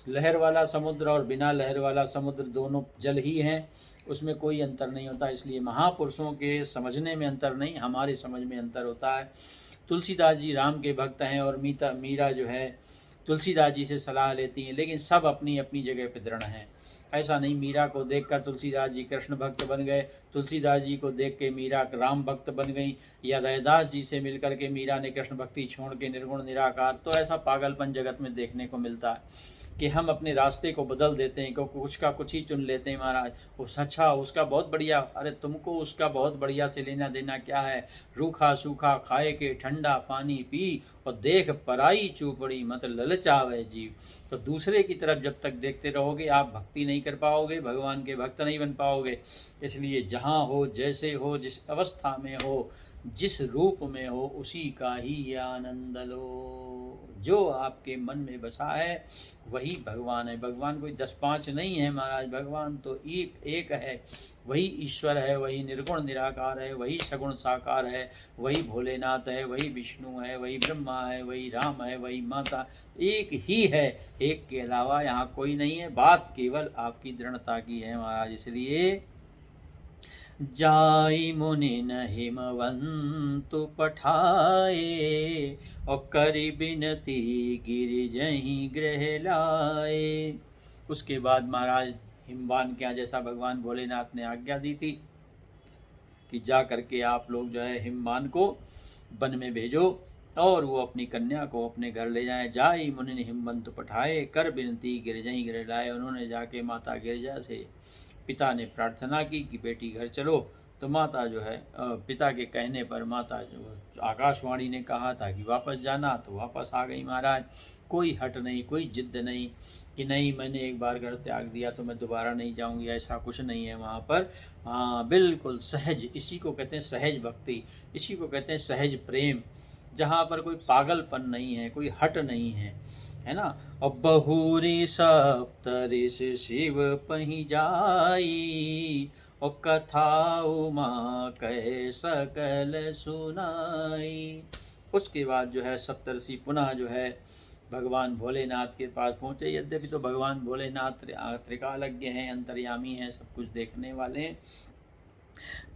लहर वाला समुद्र और बिना लहर वाला समुद्र दोनों जल ही हैं, उसमें कोई अंतर नहीं होता। इसलिए महापुरुषों के समझने में अंतर नहीं, हमारे समझ में अंतर होता है। तुलसीदास जी राम के भक्त हैं, और मीरा जो है तुलसीदास जी से सलाह लेती हैं, लेकिन सब अपनी अपनी जगह पर दृढ़ हैं। ऐसा नहीं मीरा को देखकर तुलसीदास जी कृष्ण भक्त बन गए, तुलसीदास जी को देख के मीरा राम भक्त बन गई, या रैदास जी से मिलकर के मीरा ने कृष्ण भक्ति छोड़ के निर्गुण निराकार। तो ऐसा पागलपन जगत में देखने को मिलता है कि हम अपने रास्ते को बदल देते हैं, क्योंकि कुछ का कुछ ही चुन लेते हैं। महाराज उस अच्छा उसका बहुत बढ़िया, अरे तुमको उसका बहुत बढ़िया से लेना देना क्या है। रूखा सूखा खाए के ठंडा पानी पी, और देख पराई चूपड़ी मत ललचावे जीव। तो दूसरे की तरफ जब तक देखते रहोगे आप भक्ति नहीं कर पाओगे, भगवान के भक्त नहीं बन पाओगे। इसलिए जहाँ हो, जैसे हो, जिस अवस्था में हो, जिस रूप में हो, उसी का ही आनंद लो। जो आपके मन में बसा है वही भगवान है। भगवान कोई 10-5 नहीं है महाराज, भगवान तो एक एक है। वही ईश्वर है, वही निर्गुण निराकार है, वही सगुण साकार है, वही भोलेनाथ है, वही विष्णु है, वही ब्रह्मा है, वही राम है, वही माता, एक ही है। एक के अलावा यहाँ कोई नहीं है। बात केवल आपकी दृढ़ता की है महाराज। इसलिए जाई मुनि न हिमवंतु पठाए, और करी बिनती गिरि जहीं गृह लाए। उसके बाद महाराज हिमवान के यहाँ, जैसा भगवान भोलेनाथ ने आज्ञा दी थी कि जा करके आप लोग जो है हिमवान को वन में भेजो और वो अपनी कन्या को अपने घर ले जाएं। जाई मुनि ने हिमवंतु पठाए, कर बिनती गिरजहीं गृह लाए। उन्होंने जाके माता गिरजा से पिता ने प्रार्थना की कि बेटी घर चलो। तो माता जो है पिता के कहने पर माता जो आकाशवाणी ने कहा था कि वापस जाना, तो वापस आ गई महाराज। कोई हट नहीं, कोई जिद्द नहीं कि नहीं मैंने एक बार घर त्याग दिया तो मैं दोबारा नहीं जाऊंगी, ऐसा कुछ नहीं है वहाँ पर। हाँ बिल्कुल सहज, इसी को कहते हैं सहज भक्ति, इसी को कहते हैं सहज प्रेम, जहाँ पर कोई पागलपन नहीं है, कोई हट नहीं है ना। और बहुरी सप्तऋष शिव पही जाई, और कथा उमा कहे सकल सुनाई। उसके बाद जो है सप्तऋषि पुनः जो है भगवान भोलेनाथ के पास पहुँचे। यद्यपि तो भगवान भोलेनाथ त्रिकालज्ञ हैं, अंतर्यामी हैं, सब कुछ देखने वाले हैं,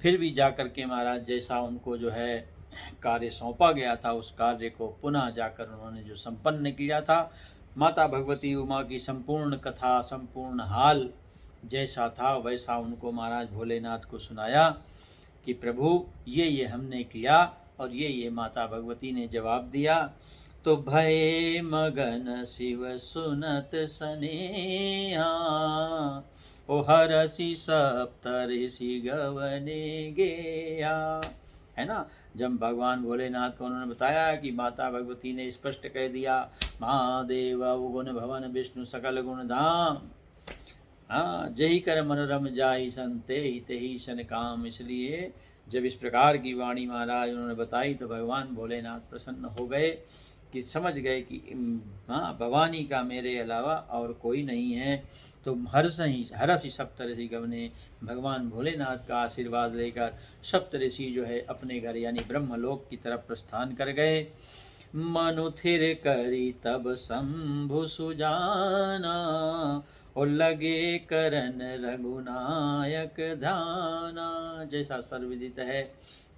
फिर भी जाकर के महाराज जैसा उनको जो है कार्य सौंपा गया था, उस कार्य को पुनः जाकर उन्होंने जो संपन्न किया था। माता भगवती उमा की संपूर्ण कथा, संपूर्ण हाल जैसा था वैसा उनको महाराज भोलेनाथ को सुनाया कि प्रभु ये हमने किया, और ये माता भगवती ने जवाब दिया। तो भय मगन शिव सुनत सनेहा, ओ हरसि सप्तऋषि गवने गया। है ना, जब भगवान भोलेनाथ को उन्होंने बताया कि माता भगवती ने स्पष्ट कह दिया, महादेव गुण भवन विष्णु सकल गुण धाम, हाँ जही कर मनोरम जाई संते हित ही सन काम। इसलिए जब इस प्रकार की वाणी महाराज उन्होंने बताई तो भगवान भोलेनाथ प्रसन्न हो गए कि समझ गए कि हाँ भवानी का मेरे अलावा और कोई नहीं है। तो हरसि सप्तऋषि गवने, भगवान भोलेनाथ का आशीर्वाद लेकर सप्तऋषि जो है अपने घर यानी ब्रह्मलोक की तरफ प्रस्थान कर गए। मनु थिर करी तब शंभु सुजाना, और लगे करन रघुनायक ध्याना। जैसा सर्वविदित है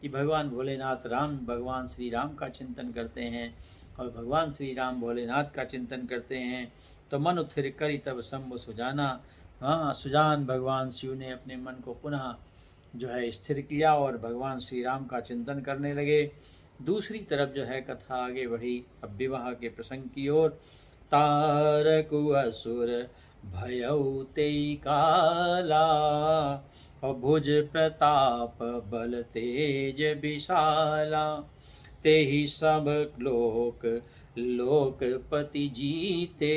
कि भगवान भोलेनाथ राम भगवान श्री राम का चिंतन करते हैं, और भगवान श्री राम भोलेनाथ का चिंतन करते हैं तो मन स्थिर करी तब शंभु सुजाना। हाँ सुजान भगवान शिव ने अपने मन को पुनः जो है स्थिर किया और भगवान श्री राम का चिंतन करने लगे। दूसरी तरफ जो है कथा आगे बढ़ी अब विवाह के प्रसंग की ओर। तारकु असुर भयउ तेई काला, और भुज प्रताप बल तेज विशाला। तेहि सब लोकपति जीते,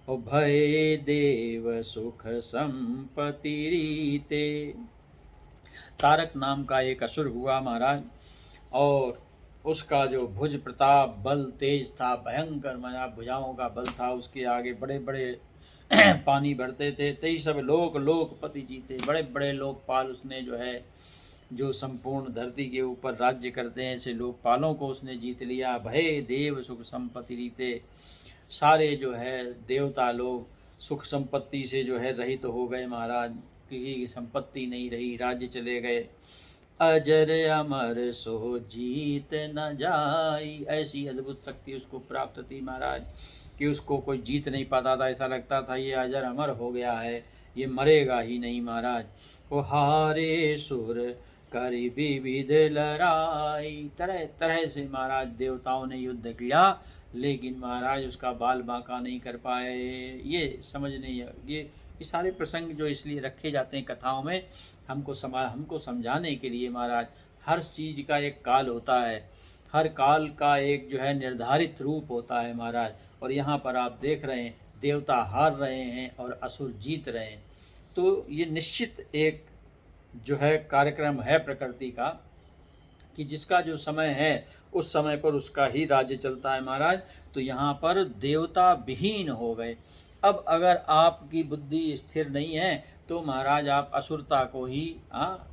और भय देव सुख संपत्ति रीते। तारक नाम का एक असुर हुआ महाराज, और उसका जो भुज प्रताप बल तेज था, भयंकर माया भुजाओं का बल था, उसके आगे बड़े बड़े पानी भरते थे। तेई सब लोकपति जीते, बड़े बड़े लोकपाल उसने जो है जो संपूर्ण धरती के ऊपर राज्य करते हैं ऐसे लोकपालों को उसने जीत लिया। भय देव सुख संपत्ति रीते, सारे जो है देवता लोग सुख संपत्ति से जो है रहित हो गए महाराज, किसी की संपत्ति नहीं रही, राज्य चले गए। अजर अमर सो जीत न जाई, ऐसी अद्भुत शक्ति उसको प्राप्त थी महाराज। कि उसको कोई जीत नहीं पाता था, ऐसा लगता था ये अजर अमर हो गया है, ये मरेगा ही नहीं महाराज। वो हारे सुर करी विविध लड़ाई, तरह तरह से महाराज देवताओं ने युद्ध किया, लेकिन महाराज उसका बाल बांका नहीं कर पाए। ये समझने ये सारे प्रसंग जो इसलिए रखे जाते हैं कथाओं में, हमको समझाने के लिए महाराज। हर चीज़ का एक काल होता है, हर काल का एक जो है निर्धारित रूप होता है महाराज। और यहाँ पर आप देख रहे हैं देवता हार रहे हैं और असुर जीत रहे हैं। तो ये निश्चित एक जो है कार्यक्रम है प्रकृति का, कि जिसका जो समय है उस समय पर उसका ही राज्य चलता है महाराज। तो यहाँ पर देवता विहीन हो गए। अब अगर आपकी बुद्धि स्थिर नहीं है तो महाराज आप असुरता को ही,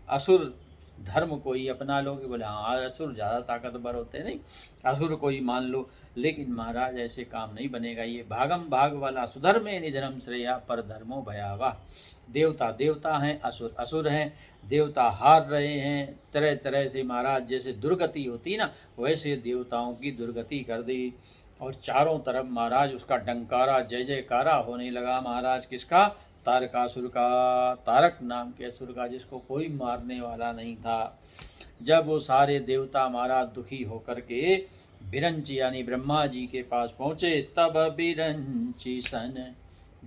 असुर धर्म को ही अपना लो, कि बोले हाँ असुर ज़्यादा ताकतवर होते नहीं, असुर को ही मान लो। लेकिन महाराज ऐसे काम नहीं बनेगा। ये भागम भाग वाला सुधर्मे निधनम श्रेया पर धर्मो भयावा। देवता देवता हैं, असुर असुर हैं। देवता हार रहे हैं तरह तरह से महाराज। जैसे दुर्गति होती ना, वैसे देवताओं की दुर्गति कर दी। और चारों तरफ महाराज उसका डंकारा जय जयकारा होने लगा महाराज। किसका? तारकासुर का, तारक नाम के असुर का, जिसको कोई मारने वाला नहीं था। जब वो सारे देवता महाराज दुखी होकर के बिरंची यानी ब्रह्मा जी के पास पहुँचे, तब बिरंची सन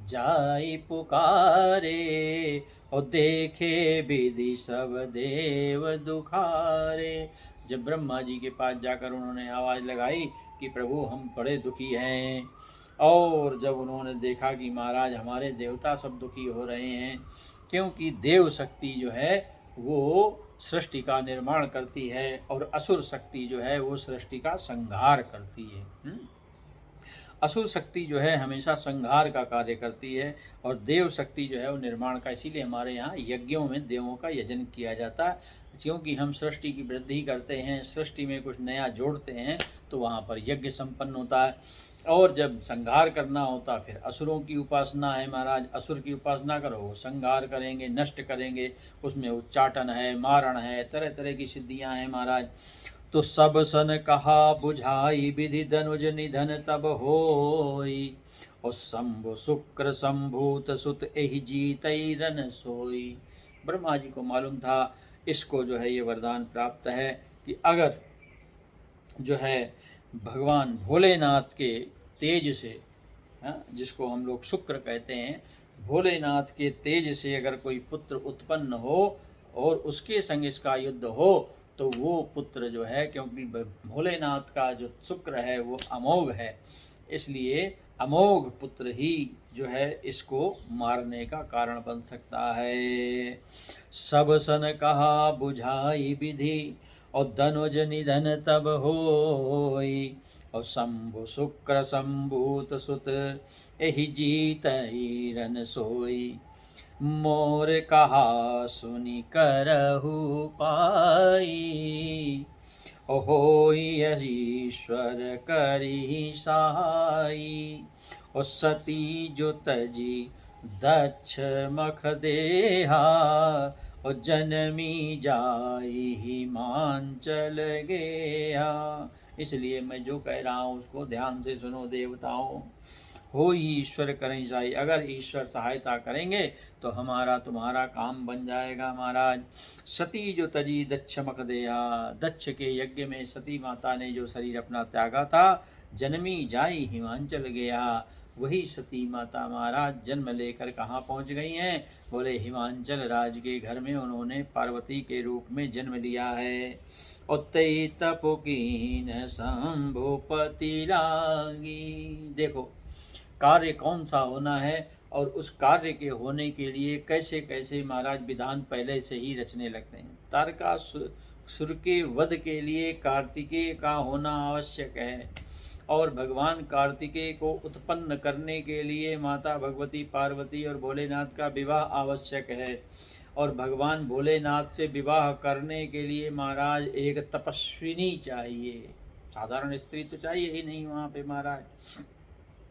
जाई पुकारे, और देखे विधि सब देव दुखारे। जब ब्रह्मा जी के पास जाकर उन्होंने आवाज़ लगाई कि प्रभु हम बड़े दुखी हैं, और जब उन्होंने देखा कि महाराज हमारे देवता सब दुखी हो रहे हैं, क्योंकि देव शक्ति जो है वो सृष्टि का निर्माण करती है और असुर शक्ति जो है वो सृष्टि का संहार करती है। असुर शक्ति जो है हमेशा संहार का कार्य करती है, और देव शक्ति जो है वो निर्माण का। इसीलिए हमारे यहाँ यज्ञों में देवों का यजन किया जाता है, क्योंकि हम सृष्टि की वृद्धि करते हैं, सृष्टि में कुछ नया जोड़ते हैं, तो वहाँ पर यज्ञ संपन्न होता है। और जब संहार करना होता फिर असुरों की उपासना है महाराज। असुर की उपासना करो, वो संहार करेंगे, नष्ट करेंगे। उसमें उच्चाटन है, मारण है, तरह तरह की सिद्धियाँ हैं महाराज। तो सब सन कहा बुझाई विधि धनुज निधन तब होई, और शंभु शुक्र संभूत सुत एहि जीतई रन सोई। ब्रह्मा जी को मालूम था इसको जो है ये वरदान प्राप्त है कि अगर जो है भगवान भोलेनाथ के तेज से, जिसको हम लोग शुक्र कहते हैं, भोलेनाथ के तेज से अगर कोई पुत्र उत्पन्न हो और उसके संग इसका युद्ध हो, तो वो पुत्र जो है, क्योंकि भोलेनाथ का जो शुक्र है वो अमोघ है, इसलिए अमोघ पुत्र ही जो है इसको मारने का कारण बन सकता है। सब सन कहा बुझाई विधि, और धनुज निधन तब होई, और शंभु शुक्र संभूत सुत एहि जीत रन सोई। मोर कहा सुनि करहु पाई, होई ईश्वर करी सहाई। और सती जो तजी दक्ष मख देहा, और जनमी जाई हिमांचल गया। इसलिए मैं जो कह रहा हूँ उसको ध्यान से सुनो देवताओं। हो ईश्वर करें सहाय, अगर ईश्वर सहायता करेंगे तो हमारा तुम्हारा काम बन जाएगा महाराज। सती जो तजी दक्ष मख देहा, दक्ष के यज्ञ में सती माता ने जो शरीर अपना त्यागा था, जन्मी जाई हिमांचल गया। वही सती माता महाराज जन्म लेकर कहाँ पहुँच गई हैं? बोले हिमांचल राज के घर में उन्होंने पार्वती के रूप में जन्म लिया है। उतई तपोकीन शंभुपति लागी। देखो कार्य कौन सा होना है, और उस कार्य के होने के लिए कैसे कैसे महाराज विधान पहले से ही रचने लगते हैं। तारकासुर के वध के लिए कार्तिकेय का होना आवश्यक है, और भगवान कार्तिकेय को उत्पन्न करने के लिए माता भगवती पार्वती और भोलेनाथ का विवाह आवश्यक है, और भगवान भोलेनाथ से विवाह करने के लिए महाराज एक तपस्विनी चाहिए। साधारण स्त्री तो चाहिए ही नहीं वहाँ पे महाराज,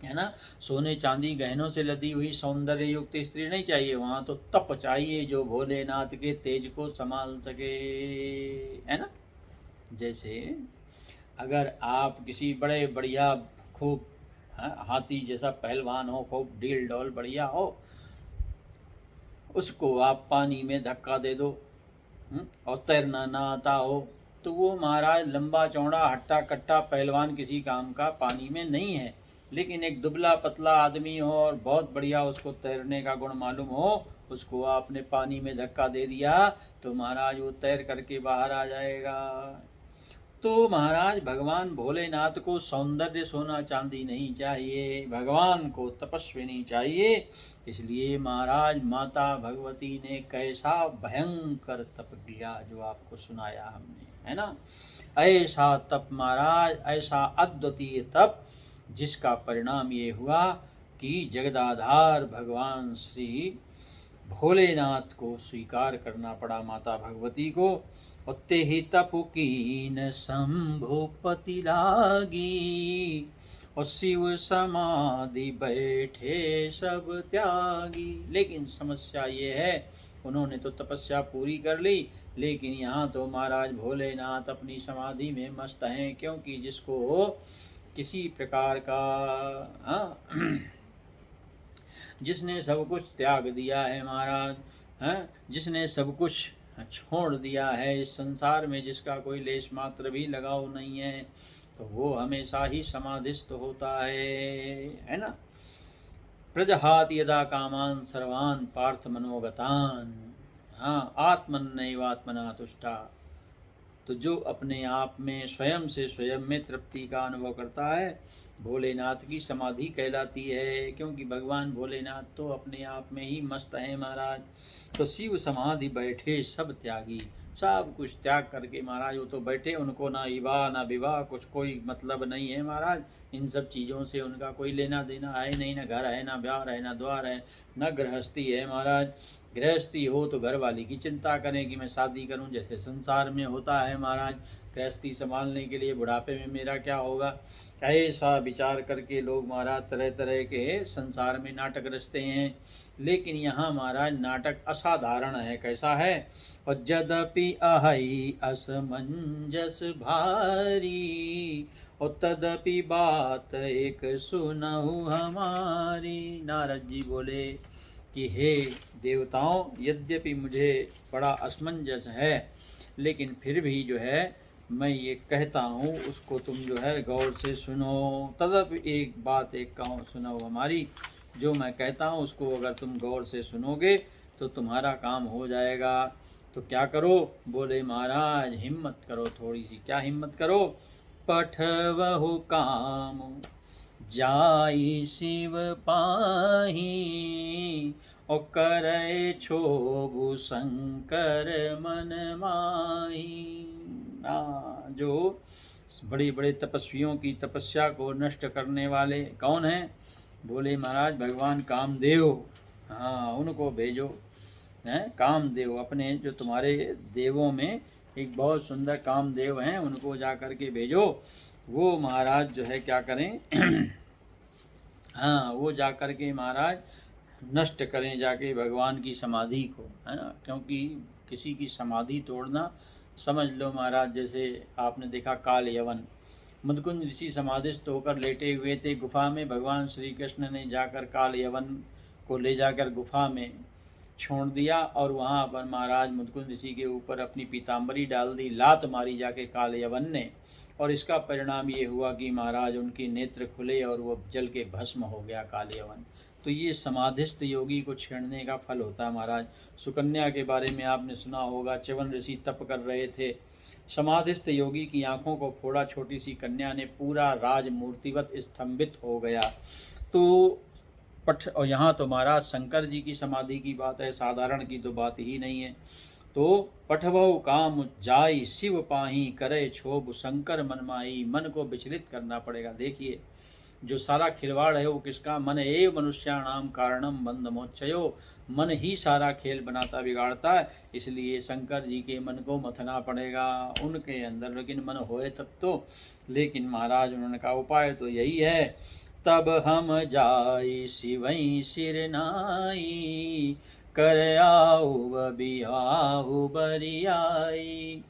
है ना। सोने चांदी गहनों से लदी हुई सौंदर्य युक्त स्त्री नहीं चाहिए, वहाँ तो तप चाहिए जो भोलेनाथ के तेज को संभाल सके, है ना। जैसे अगर आप किसी बड़े बढ़िया खूब हाथी जैसा पहलवान हो, खूब ढील ढोल बढ़िया हो, उसको आप पानी में धक्का दे दो और तैरना ना आता हो, तो वो महाराज लंबा चौड़ा हट्टा कट्टा पहलवान किसी काम का पानी में नहीं है। लेकिन एक दुबला पतला आदमी हो और बहुत बढ़िया उसको तैरने का गुण मालूम हो, उसको आपने पानी में धक्का दे दिया तो महाराज वो तैर करके बाहर आ जाएगा। तो महाराज भगवान भोलेनाथ को सौंदर्य सोना चांदी नहीं चाहिए, भगवान को तपस्विनी चाहिए। इसलिए महाराज माता भगवती ने कैसा भयंकर तप किया जो आपको सुनाया हमने, है ना। ऐसा तप महाराज, ऐसा अद्वितीय तप, जिसका परिणाम ये हुआ कि जगदाधार भगवान श्री भोलेनाथ को स्वीकार करना पड़ा माता भगवती को। उत्ते ही तपु कीन शंभुपति लागी, और शिव समाधि बैठे सब त्यागी। लेकिन समस्या ये है, उन्होंने तो तपस्या पूरी कर ली, लेकिन यहाँ तो महाराज भोलेनाथ अपनी समाधि में मस्त हैं, क्योंकि जिसको किसी प्रकार का जिसने सब कुछ त्याग दिया है महाराज, हैं, जिसने सब कुछ छोड़ दिया है इस संसार में, जिसका कोई लेश मात्र भी लगाव नहीं है, तो वो हमेशा ही समाधिस्थ होता है ना। प्रजहात यदा कामान सर्वान पार्थ मनोगतान, हाँ, आत्मन्नैवात्मना तुष्टा। तो जो अपने आप में स्वयं से स्वयं में तृप्ति का अनुभव करता है, भोलेनाथ की समाधि कहलाती है, क्योंकि भगवान भोलेनाथ तो अपने आप में ही मस्त हैं महाराज। तो शिव समाधि बैठे सब त्यागी, सब कुछ त्याग करके महाराज वो तो बैठे, उनको ना विवाह ना विवाह कुछ कोई मतलब नहीं है महाराज, इन सब चीज़ों से उनका कोई लेना देना है नहीं, ना घर है, ना ब्याह है, ना द्वार है, ना गृहस्थी है महाराज। गृहस्थी हो तो घर वाली की चिंता करें कि मैं शादी करूं, जैसे संसार में होता है महाराज, गृहस्थी संभालने के लिए बुढ़ापे में मेरा क्या होगा, ऐसा विचार करके लोग महाराज तरह तरह के संसार में नाटक रचते हैं। लेकिन यहाँ महाराज नाटक असाधारण है। कैसा है, और यद्यपि अहै असमंजस भारी, और तदपि बात एक सुनहु हमारी। नारद जी बोले कि हे देवताओं, यद्यपि मुझे बड़ा असमंजस है, लेकिन फिर भी जो है मैं ये कहता हूँ, उसको तुम जो है गौर से सुनो। तदप एक बात एक कहो सुनो हमारी, जो मैं कहता हूँ उसको अगर तुम गौर से सुनोगे तो तुम्हारा काम हो जाएगा। तो क्या करो, बोले महाराज हिम्मत करो थोड़ी सी। क्या हिम्मत करो, पठवहु काम जाई शिव पाही, और करे क्षोभु शंकर मन माही। जो बड़े बड़े तपस्वियों की तपस्या को नष्ट करने वाले कौन हैं, बोले महाराज भगवान कामदेव। हाँ, उनको भेजो, हैं, कामदेव, अपने जो तुम्हारे देवों में एक बहुत सुंदर कामदेव हैं, उनको जा कर के भेजो। वो महाराज जो है क्या करें हाँ, वो जा कर के महाराज नष्ट करें जाके भगवान की समाधि को, है ना। क्योंकि किसी की समाधि तोड़ना, समझ लो महाराज, जैसे आपने देखा काल यवन, मुदकुंज ऋषि समाधिस्थ होकर लेटे हुए थे गुफा में, भगवान श्री कृष्ण ने जाकर काल यवन को ले जाकर गुफा में छोड़ दिया, और वहाँ पर महाराज मुदकुंज ऋषि के ऊपर अपनी पीताम्बरी डाल दी, लात मारी जाके काल यवन ने, और इसका परिणाम ये हुआ कि महाराज उनके नेत्र खुले और वो जल के भस्म हो गया काल यवन। तो ये समाधिस्थ योगी को छेड़ने का फल होता है महाराज। सुकन्या के बारे में आपने सुना होगा, च्यवन ऋषि तप कर रहे थे, समाधिस्थ योगी की आंखों को फोड़ा, छोटी सी कन्या ने, पूरा राज मूर्तिवत स्तंभित हो गया। तो और यहाँ तो महाराज शंकर जी की समाधि की बात है, साधारण की तो बात ही नहीं है। तो पठवहु काम जाई शिव पाही, करे क्षोभ शंकर मन माही। मन को विचलित करना पड़ेगा। देखिए जो सारा खिलवाड़ है वो किसका, मन एव मनुष्याणाम कारणम बंध मोक्षयो। मन ही सारा खेल बनाता बिगाड़ता है, इसलिए शंकर जी के मन को मथना पड़ेगा उनके अंदर, लेकिन मन होए तब तो। लेकिन महाराज उन्होंने कहा उपाय तो यही है, तब हम जाई शिवई सिर नाई, कर आऊ बियाहु बरियाई।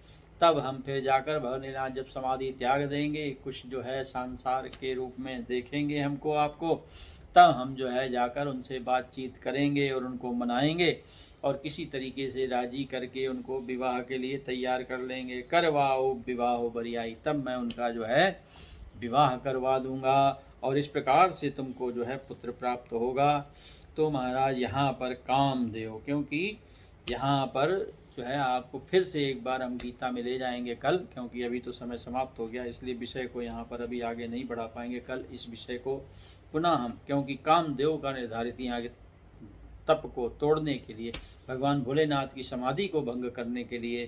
तब हम फिर जाकर भवनीनाथ जब समाधि त्याग देंगे, कुछ जो है संसार के रूप में देखेंगे हमको आपको, तब हम जो है जाकर उनसे बातचीत करेंगे और उनको मनाएंगे और किसी तरीके से राजी करके उनको विवाह के लिए तैयार कर लेंगे। करवाओ विवाह बरियाई, तब मैं उनका जो है विवाह करवा दूंगा और इस प्रकार से तुमको जो है पुत्र प्राप्त होगा। तो महाराज यहाँ पर कामदेव, क्योंकि यहाँ पर जो है आपको फिर से एक बार हम गीता में ले जाएंगे कल, क्योंकि अभी तो समय समाप्त हो गया, इसलिए विषय को यहाँ पर अभी आगे नहीं बढ़ा पाएंगे। कल इस विषय को पुनः हम, क्योंकि कामदेव का निर्धारित यहाँ के तप को तोड़ने के लिए, भगवान भोलेनाथ की समाधि को भंग करने के लिए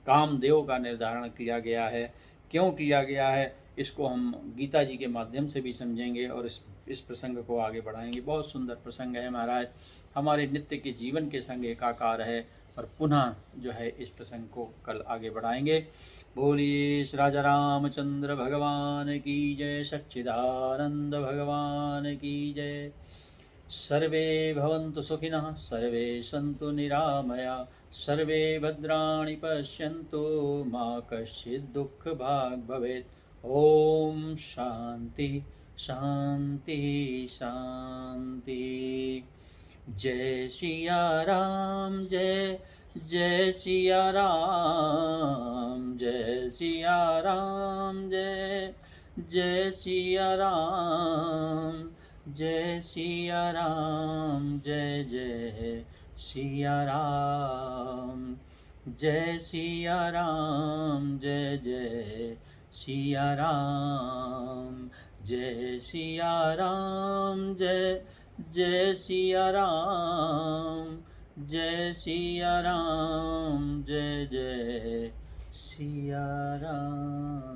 कामदेव का निर्धारण किया गया है। क्यों किया गया है इसको हम गीता जी के माध्यम से भी समझेंगे और इस प्रसंग को आगे बढ़ाएंगे। बहुत सुंदर प्रसंग है महाराज, हमारे नित्य के जीवन के संग एकाकार है और पुनः जो है इस प्रसंग को कल आगे बढ़ाएंगे। बोलिए श्री राजा रामचंद्र भगवान की जय, सच्चिदानंद भगवान की जय। सर्वे भवन्तु सुखिनः, सर्वे सन्तु निरामया, सर्वे भद्राणि पश्यन्तु, मा कश्चित् दुःखभाग् भवेत्। ओम शांति शांति शांति। जय सिया राम, जय जय सिया राम, जय सिया राम, जय जय सिया राम, जय सिया राम, जय जय सिया राम, जय सिया राम, जय जय सिया राम, जय सिया राम, जय जय सिया राम, जय सिया राम, जय जय सिया राम।